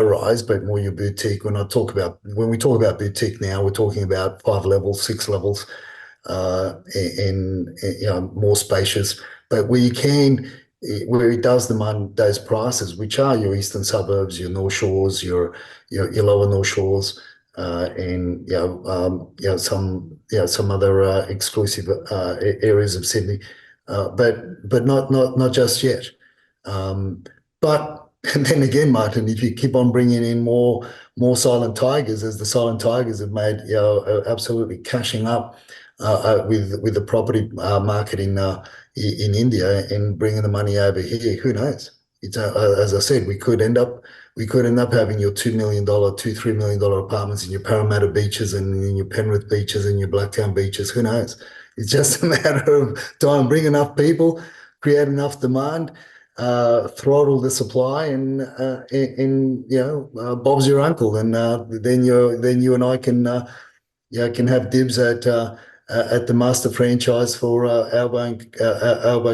rise, but more your boutique. When we talk about boutique now, we're talking about 5 levels, 6 levels, and more spacious. But where it does demand those prices, which are your eastern suburbs, your North Shores, your lower North Shores, and some other exclusive areas of Sydney, but not just yet. But and then again, Martin, if you keep on bringing in more silent tigers, as the silent tigers have made, absolutely cashing up with the property market in India and bringing the money over here, who knows? It's as I said, we could end up having your $2 million, $3 million apartments in your Parramatta beaches and in your Penrith beaches and your Blacktown beaches. Who knows? It's just a matter of time. Bring enough people, create enough demand, throttle the supply, and Bob's your uncle, and then you and I can have dibs at the master franchise for Albo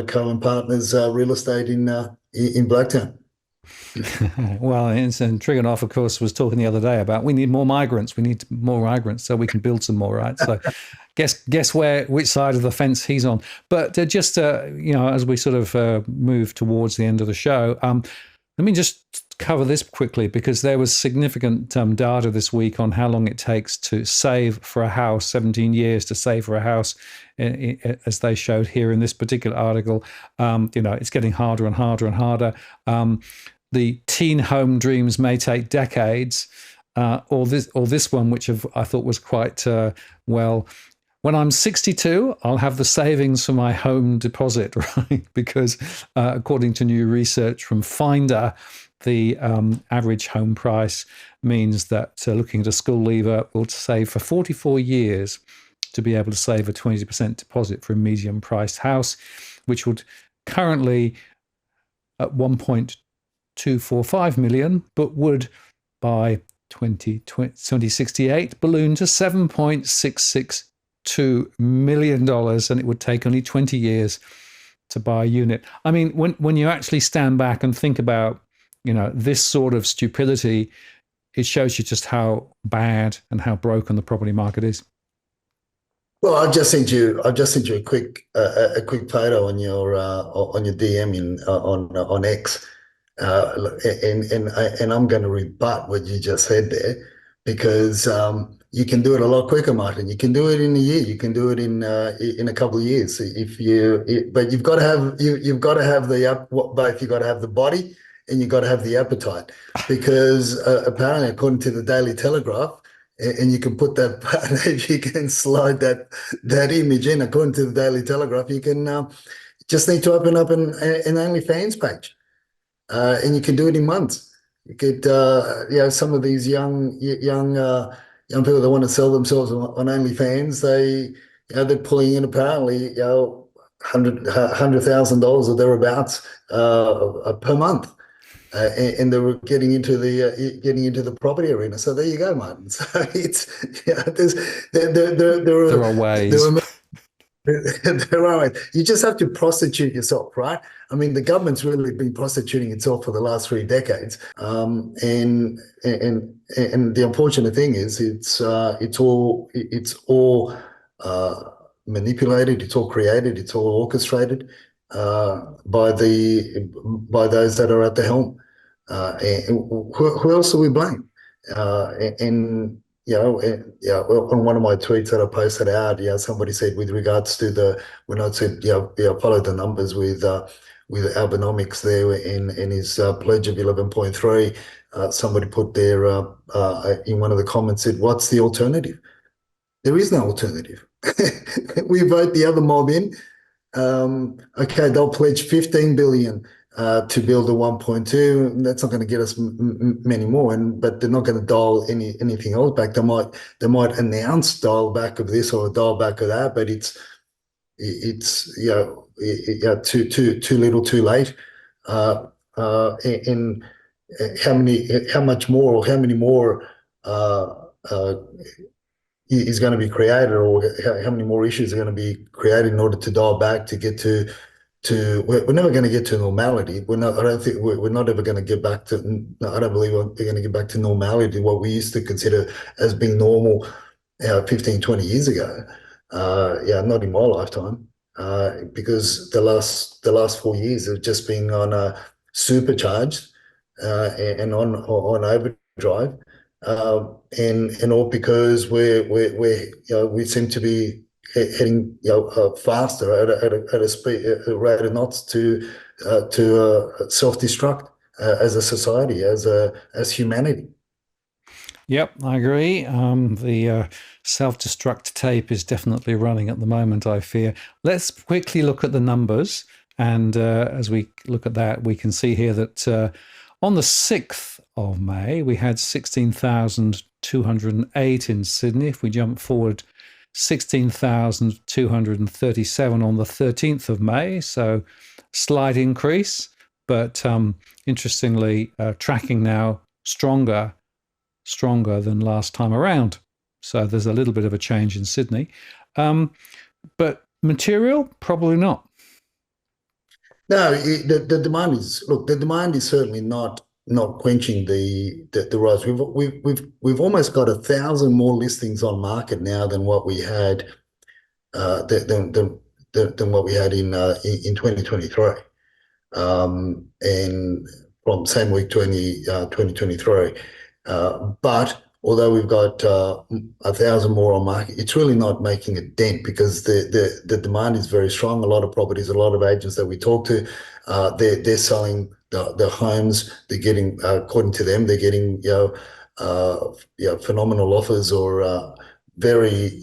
Co and Partners real estate in Blacktown. Well, and Trigonoff, of course, was talking the other day about we need more migrants. We need more migrants so we can build some more, right? So guess which side of the fence he's on. But just, as we sort of move towards the end of the show, let me just cover this quickly, because there was significant data this week on how long it takes to save for a house, 17 years to save for a house, as they showed here in this particular article. It's getting harder and harder and harder. The teen home dreams may take decades, or this one, which I thought was quite well. When I'm 62, I'll have the savings for my home deposit, right? Because according to new research from Finder, the average home price means that looking at a school leaver will save for 44 years to be able to save a 20% deposit for a medium-priced house, which would currently at 1.245 million, but would by 2068 balloon to $7.662 million, and it would take only 20 years to buy a unit. I mean, when you actually stand back and think about this sort of stupidity, it shows you just how bad and how broken the property market is. Well, I just sent you a quick photo on your DM on X, and I'm going to rebut what you just said there, because you can do it a lot quicker, Martin. You can do it in a year. You can do it in a couple of years but you've got to have you've got to have both. You've got to have the body and you've got to have the appetite, because apparently, according to the Daily Telegraph. And you can put that, if you can slide that image in, according to the Daily Telegraph, you can just need to open up an OnlyFans page, and you can do it in months. You could, some of these young people that want to sell themselves on OnlyFans, they're pulling in apparently, $100,000 or thereabouts per month. And they were getting into the property arena. So there you go, Martin. So it's there are ways. There are ways. You just have to prostitute yourself, right? I mean, the government's really been prostituting itself for the last 3 decades. And the unfortunate thing is, it's all manipulated, it's all created, it's all orchestrated by those that are at the helm. And who else do we blame? On one of my tweets that I posted out, somebody said, with regards to when I said, follow the numbers with Albenomics there and his pledge of 11.3, somebody put there in one of the comments, said, what's the alternative? There is no alternative. We vote the other mob in. Okay, they'll pledge 15 billion to build a 1.2. That's not going to get us many more, but they're not going to dial anything else back. They might announce dial back of this or a dial back of that, but it's too little, too late. And how much more, or how many more is going to be created, or how many more issues are going to be created in order to dial back to get to we're never going to get to normality. We're not ever going to get back to, I don't believe we're going to get back to normality, what we used to consider as being normal 15, 20 years ago. Not in my lifetime, because the last 4 years have just been on supercharged and on overdrive. And all because we seem to be heading faster at a rate of knots to self-destruct as a society, as humanity. Yep, I agree. The self-destruct tape is definitely running at the moment, I fear. Let's quickly look at the numbers, and as we look at that, we can see here that on the 6th of May, we had 16,208 in Sydney. If we jump forward, 16,237 on the 13th of May, so slight increase, but interestingly, tracking now stronger than last time around. So there's a little bit of a change in Sydney. But material, probably not. No, the demand is, look, the demand is certainly not quenching the rise. We've almost got 1,000 more listings on market now than what we had than what we had in 2023, and from same week 2023. But although we've got 1,000 more on market, it's really not making a dent, because the demand is very strong. A lot of properties, a lot of agents that we talk to, they're selling the homes. They're getting, according to them, they're getting phenomenal offers, or very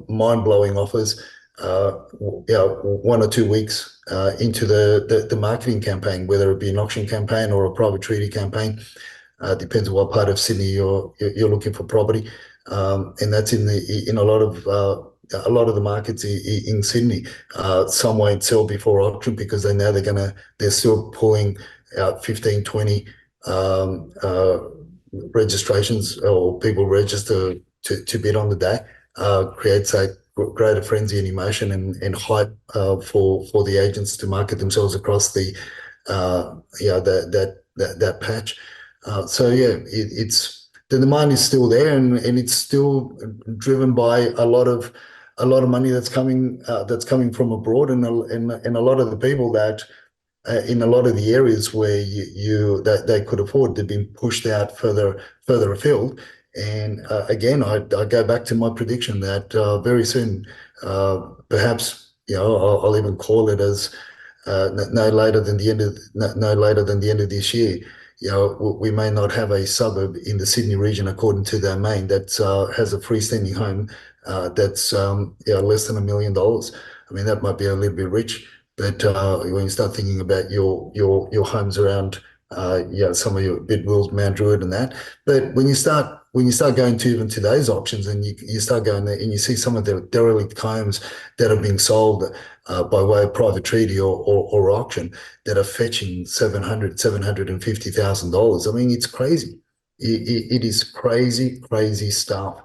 mind-blowing offers. 1 or 2 weeks into the marketing campaign, whether it be an auction campaign or a private treaty campaign. Depends on what part of Sydney you're looking for property, and that's in a lot of the markets in Sydney. Some won't sell before auction because they know they're still pulling out 15, 20 registrations, or people register to bid on the day. Creates a greater frenzy and emotion and hype for the agents to market themselves across that that patch. So yeah, it's the demand is still there, and it's still driven by a lot of money that's coming from abroad, and a lot of the people that in a lot of the areas where that they could afford, they've been pushed out further afield. And again, I go back to my prediction that very soon, perhaps I'll even call it as no later than the end of this year. We may not have a suburb in the Sydney region, according to their main, that has a freestanding home that's less than $1 million. I mean, that might be a little bit rich, but when you start thinking about your homes around, some of your Bidwills, Mount Druitt, and that, but when you start going to even today's auctions, and you start going there and you see some of the derelict homes that are being sold by way of private treaty or auction that are fetching $750,000. I mean, it's crazy. It is crazy stuff.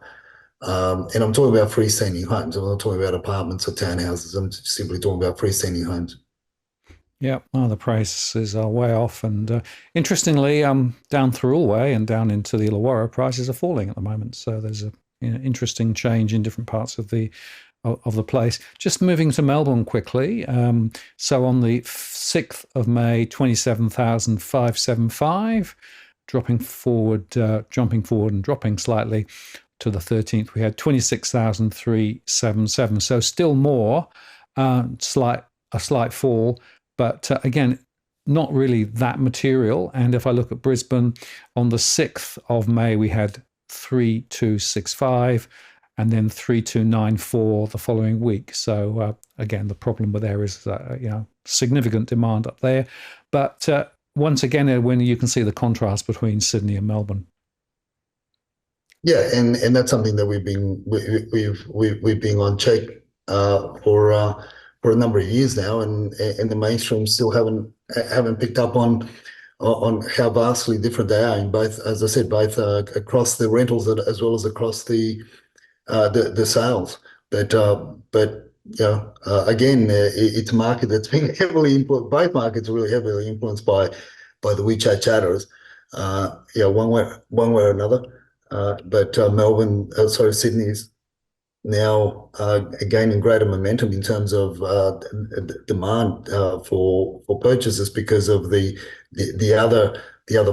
And I'm talking about freestanding homes. I'm not talking about apartments or townhouses. I'm simply talking about freestanding homes. Yeah, well, the prices are way off, and interestingly, down through Allway and down into the Illawarra, prices are falling at the moment. So there's a interesting change in different parts of the place. Just moving to Melbourne quickly. So on the 6th of May, 27,575, jumping forward and dropping slightly to the 13th. We had 26,377. So still more, a slight fall. But again, not really that material. And if I look at Brisbane, on the 6th of May, we had 3265 and then 3294 the following week. So again, the problem with there is significant demand up there. But once again, when you can see the contrast between Sydney and Melbourne. Yeah, and that's something that we've been on check for a number of years now, and the mainstream still haven't picked up on how vastly different they are in both, as I said, both across the rentals as well as across the sales. But again, it's a market that's been heavily influenced. Both markets are really heavily influenced by the WeChat Chatters, one way or another. But Sydney's now gaining greater momentum in terms of demand for purchases because of the other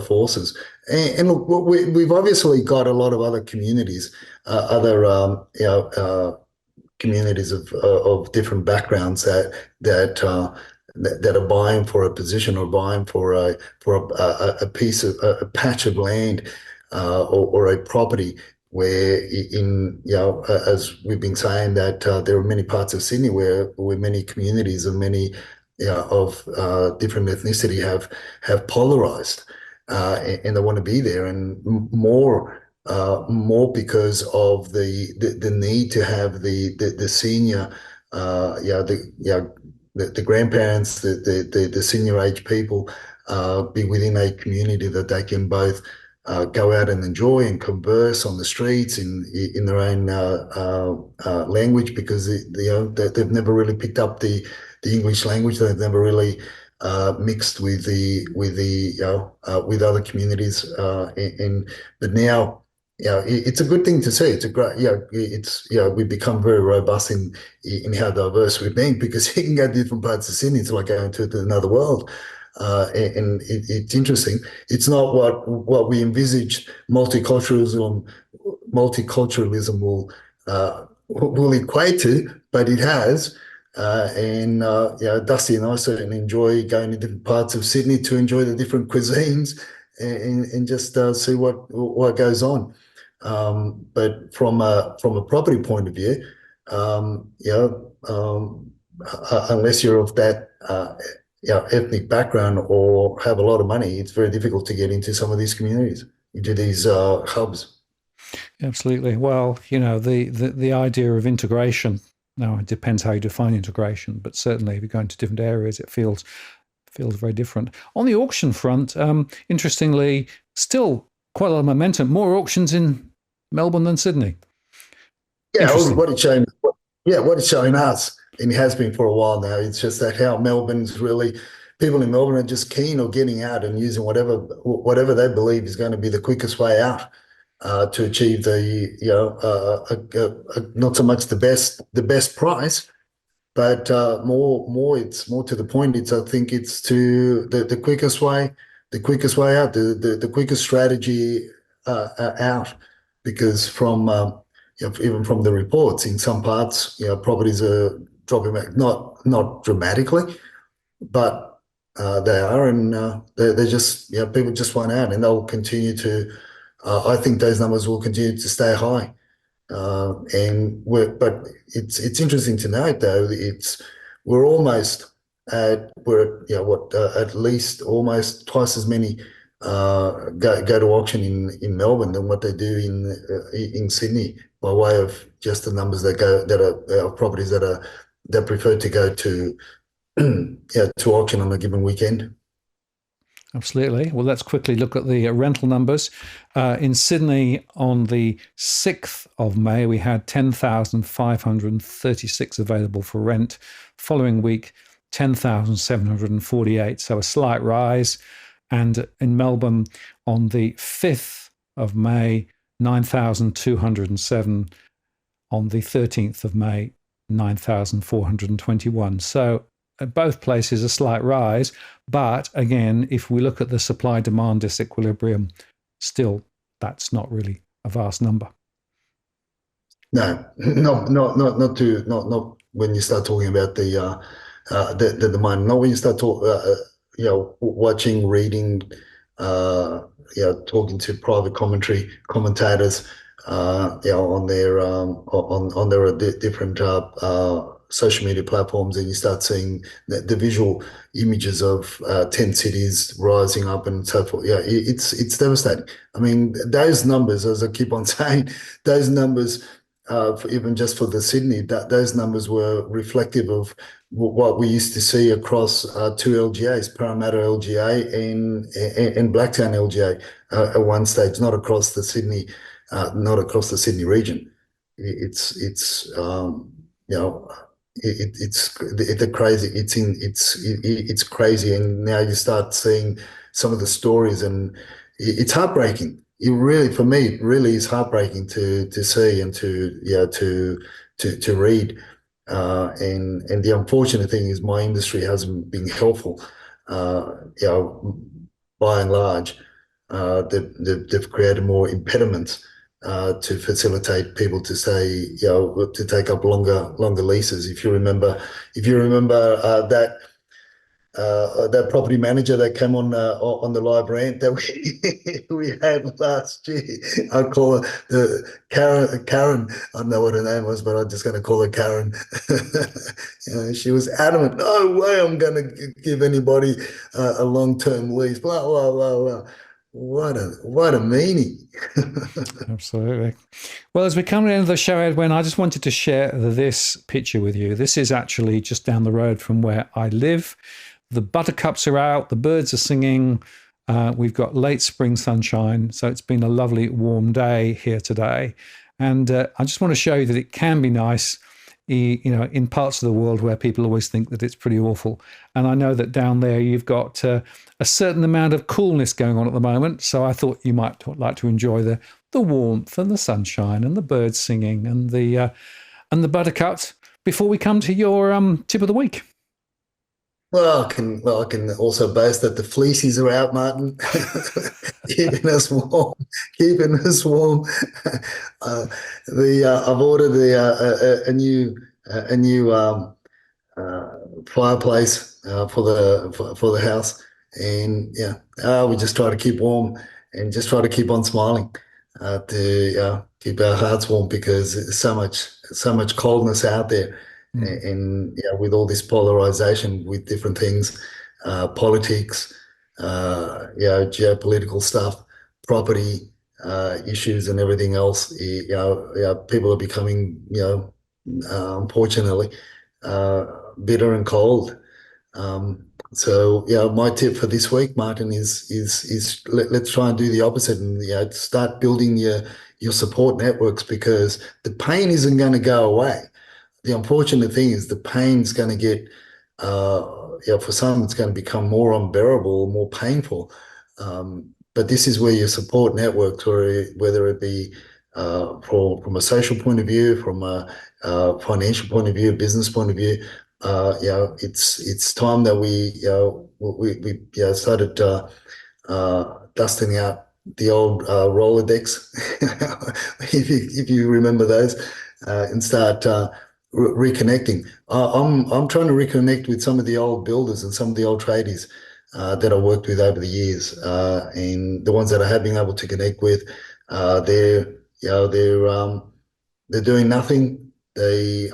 forces. And look, we've obviously got a lot of other communities, communities of different backgrounds that are buying for a position or buying for a piece of a patch of land or a property, where as we've been saying, that there are many parts of Sydney where many communities of many of different ethnicity have polarized, and they want to be there, and more because of the need to have the senior the grandparents, the senior age people be within a community that they can both go out and enjoy and converse on the streets in their own language, because they've never really picked up the English language. They've never really mixed with other communities. But now, it's a good thing to see. It's a great, we've become very robust in how diverse we've been, because you can go to different parts of Sydney. It's like going to another world. And it's interesting. It's not what we envisaged multiculturalism will equate to, but it has. Dusty and I certainly enjoy going to different parts of Sydney to enjoy the different cuisines and just see what goes on. But from a property point of view, unless you're of that ethnic background or have a lot of money, it's very difficult to get into some of these communities, into these hubs. Absolutely. Well, the idea of integration. Now, it depends how you define integration, but certainly if you go into different areas, it feels very different. On the auction front, interestingly, still quite a lot of momentum. More auctions in Melbourne than Sydney. Yeah, what it's showing us, and it has been for a while now, it's just that how Melbourne's really people in Melbourne are just keen on getting out and using whatever they believe is going to be the quickest way out to achieve the not so much the best price, but it's more to the point. I think it's to the quickest way out, the quickest strategy out, because even from the reports, in some parts, properties are dropping back, not dramatically, but they are, and they're just people just want out, and they'll continue to. I think those numbers will continue to stay high. But it's interesting to note though, we're almost at least almost twice as many go to auction in Melbourne than what they do in Sydney, by way of just the numbers that are properties that prefer to go to to auction on a given weekend. Absolutely. Well, let's quickly look at the rental numbers. In Sydney, on the 6th of May, we had 10,536 available for rent. Following week, 10,748, so a slight rise. And in Melbourne, on the 5th of May, 9,207. On the 13th of May, 9,421. So at both places, a slight rise. But again, if we look at the supply-demand disequilibrium, still, that's not really a vast number. No, not when you start talking about the demand. Not when you start watching, reading, talking to private commentators, on their different social media platforms, and you start seeing the visual images of tent cities rising up and so forth. Yeah, it's devastating. I mean, those numbers, as I keep on saying, those numbers, even just for the Sydney, those numbers were reflective of what we used to see across two LGAs, Parramatta LGA and Blacktown LGA at one stage, not across the Sydney region. It's crazy, and now you start seeing some of the stories, and it's heartbreaking. For me, it really is heartbreaking to see and to read. And the unfortunate thing is, my industry hasn't been helpful. By and large, they've created more impediments to facilitate people to stay, to take up longer leases. If you remember that property manager that came on the live rant that we had last year, I call her Karen. I don't know what her name was, but I'm just going to call her Karen. She was adamant. No way, I'm going to give anybody a long-term lease. Blah blah blah blah. What a meanie. Absolutely. Well, as we come to the end of the show, Edwin, I just wanted to share this picture with you. This is actually just down the road from where I live. The buttercups are out, the birds are singing. We've got late spring sunshine, so it's been a lovely warm day here today. And I just want to show you that it can be nice, in parts of the world where people always think that it's pretty awful. And I know that down there you've got a certain amount of coolness going on at the moment. So I thought you might like to enjoy the warmth and the sunshine and the birds singing and the buttercups before we come to your tip of the week. Well, I can also boast that the fleecies are out, Martin, keeping us warm. I've ordered a new fireplace for the house, and we just try to keep warm and just try to keep on smiling to keep our hearts warm, because there's so much coldness out there. And with all this polarization with different things, politics, geopolitical stuff, property issues, and everything else, people are becoming, unfortunately, bitter and cold. So my tip for this week, Martin, is let's try and do the opposite and start building your support networks, because the pain isn't going to go away. The unfortunate thing is the pain's going to get for some, it's going to become more unbearable, more painful. But this is where your support networks, or whether it be from a social point of view, from a financial point of view, business point of view, it's time that we started dusting out the old Rolodex, if you remember those, and start reconnecting. I'm trying to reconnect with some of the old builders and some of the old tradies that I worked with over the years, and the ones that I have been able to connect with. They're they're doing nothing. They've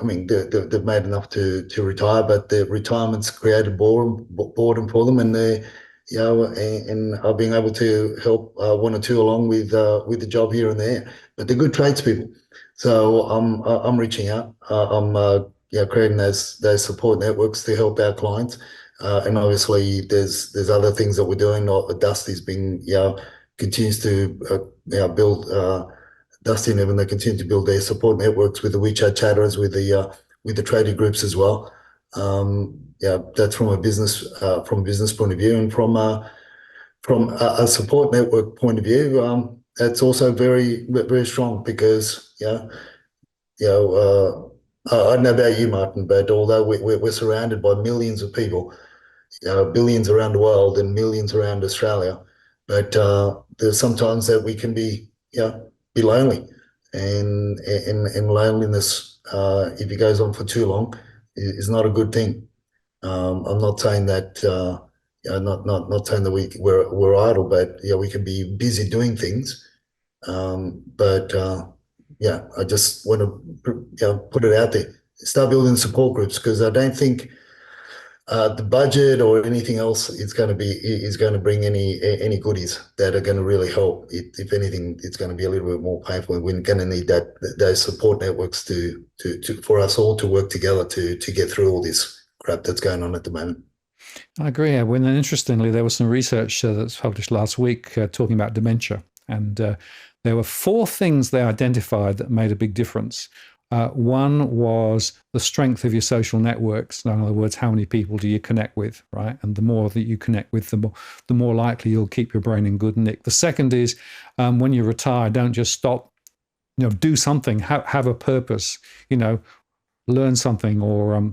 made enough to retire, but their retirement's created boredom for them, and and I've been able to help one or two along with the job here and there. But they're good tradespeople, so I'm reaching out. I'm creating those support networks to help our clients, and obviously there's other things that we're doing. Dusty's been continues to build. Dusty and Evan, they continue to build their support networks with the WeChat Chatters, with the trading groups as well. That's from a business point of view, and from a support network point of view, that's also very very strong because I don't know about you, Martin, but although we're surrounded by millions of people, billions around the world and millions around Australia, but there's sometimes that we can be lonely, and loneliness, if it goes on for too long, is not a good thing. I'm not saying that not saying that we're idle, but we can be busy doing things. But I just want to put it out there. Start building support groups, because I don't think the budget or anything else is going to bring any goodies that are going to really help. If anything, it's going to be a little bit more painful. We're going to need those support networks for us all to work together to get through all this crap that's going on at the moment. I agree, Edwin. And interestingly, there was some research that's published last week talking about dementia, and there were 4 things they identified that made a big difference. One was the strength of your social networks. In other words, how many people do you connect with, right? And the more that you connect with, the more likely you'll keep your brain in good nick. The second is when you retire, don't just stop. Do something. Have a purpose. Learn something, or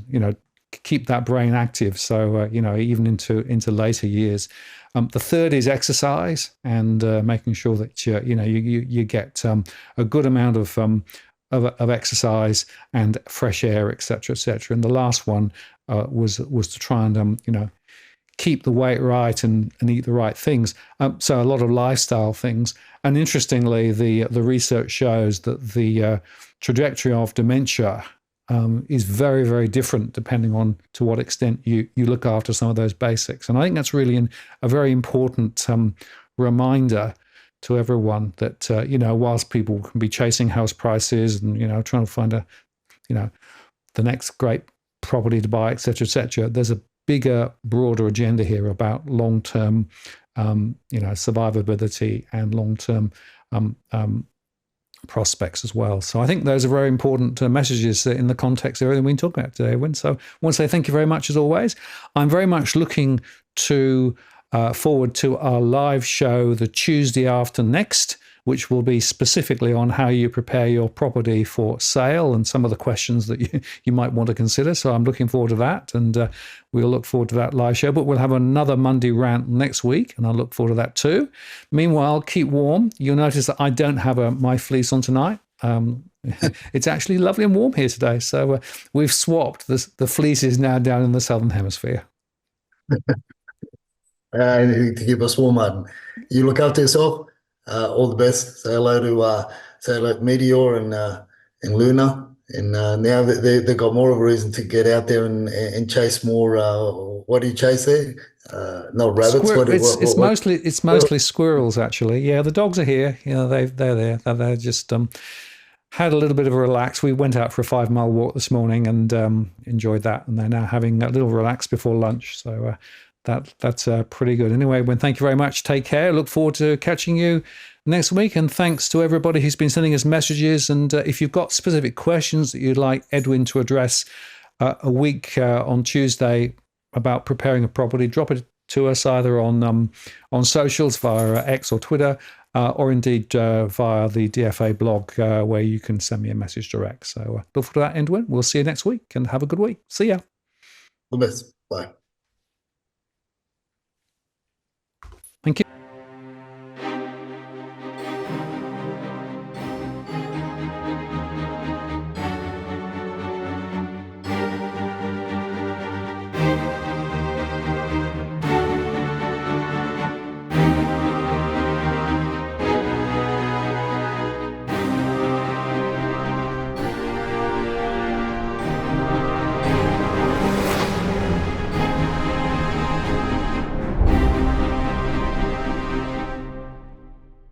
keep that brain active. So even into later years. The third is exercise, and making sure that you get a good amount of exercise and fresh air, etc., etc. And the last one was to try and keep the weight right and eat the right things. So a lot of lifestyle things. And interestingly, the research shows that the trajectory of dementia is very, very different depending on to what extent you look after some of those basics. And I think that's really a very important reminder to everyone that, whilst people can be chasing house prices and, trying to find the next great property to buy, et cetera, there's a bigger, broader agenda here about long-term, survivability and long-term prospects as well. So I think those are very important messages in the context of everything we talk about today, Edwin. So I want to say thank you very much as always. I'm very much looking forward to our live show the Tuesday after next, which will be specifically on how you prepare your property for sale and some of the questions that you might want to consider. So I'm looking forward to that, and we'll look forward to that live show. But we'll have another Monday rant next week, and I look forward to that too. Meanwhile, keep warm. You'll notice that I don't have my fleece on tonight. It's actually lovely and warm here today. So we've swapped. The fleece is now down in the Southern Hemisphere. To keep us warm, Martin. You look after yourself. All the best. Say hello to Meteor and Luna. And now they've got more of a reason to get out there and chase more. What do you chase there? Not rabbits. It's mostly squirrels, actually. Yeah, the dogs are here. They're there. They're just had a little bit of a relax. We went out for a 5-mile walk this morning and enjoyed that. And they're now having a little relax before lunch. So that's pretty good. Anyway, thank you very much. Take care. Look forward to catching you next week. And thanks to everybody who's been sending us messages. And if you've got specific questions that you'd like Edwin to address a week on Tuesday, about preparing a property, drop it to us either on socials via X or Twitter, or indeed via the DFA blog, where you can send me a message direct. So look for that, Edwin. We'll see you next week, and have a good week. See ya. All the best. Bye. Thank you.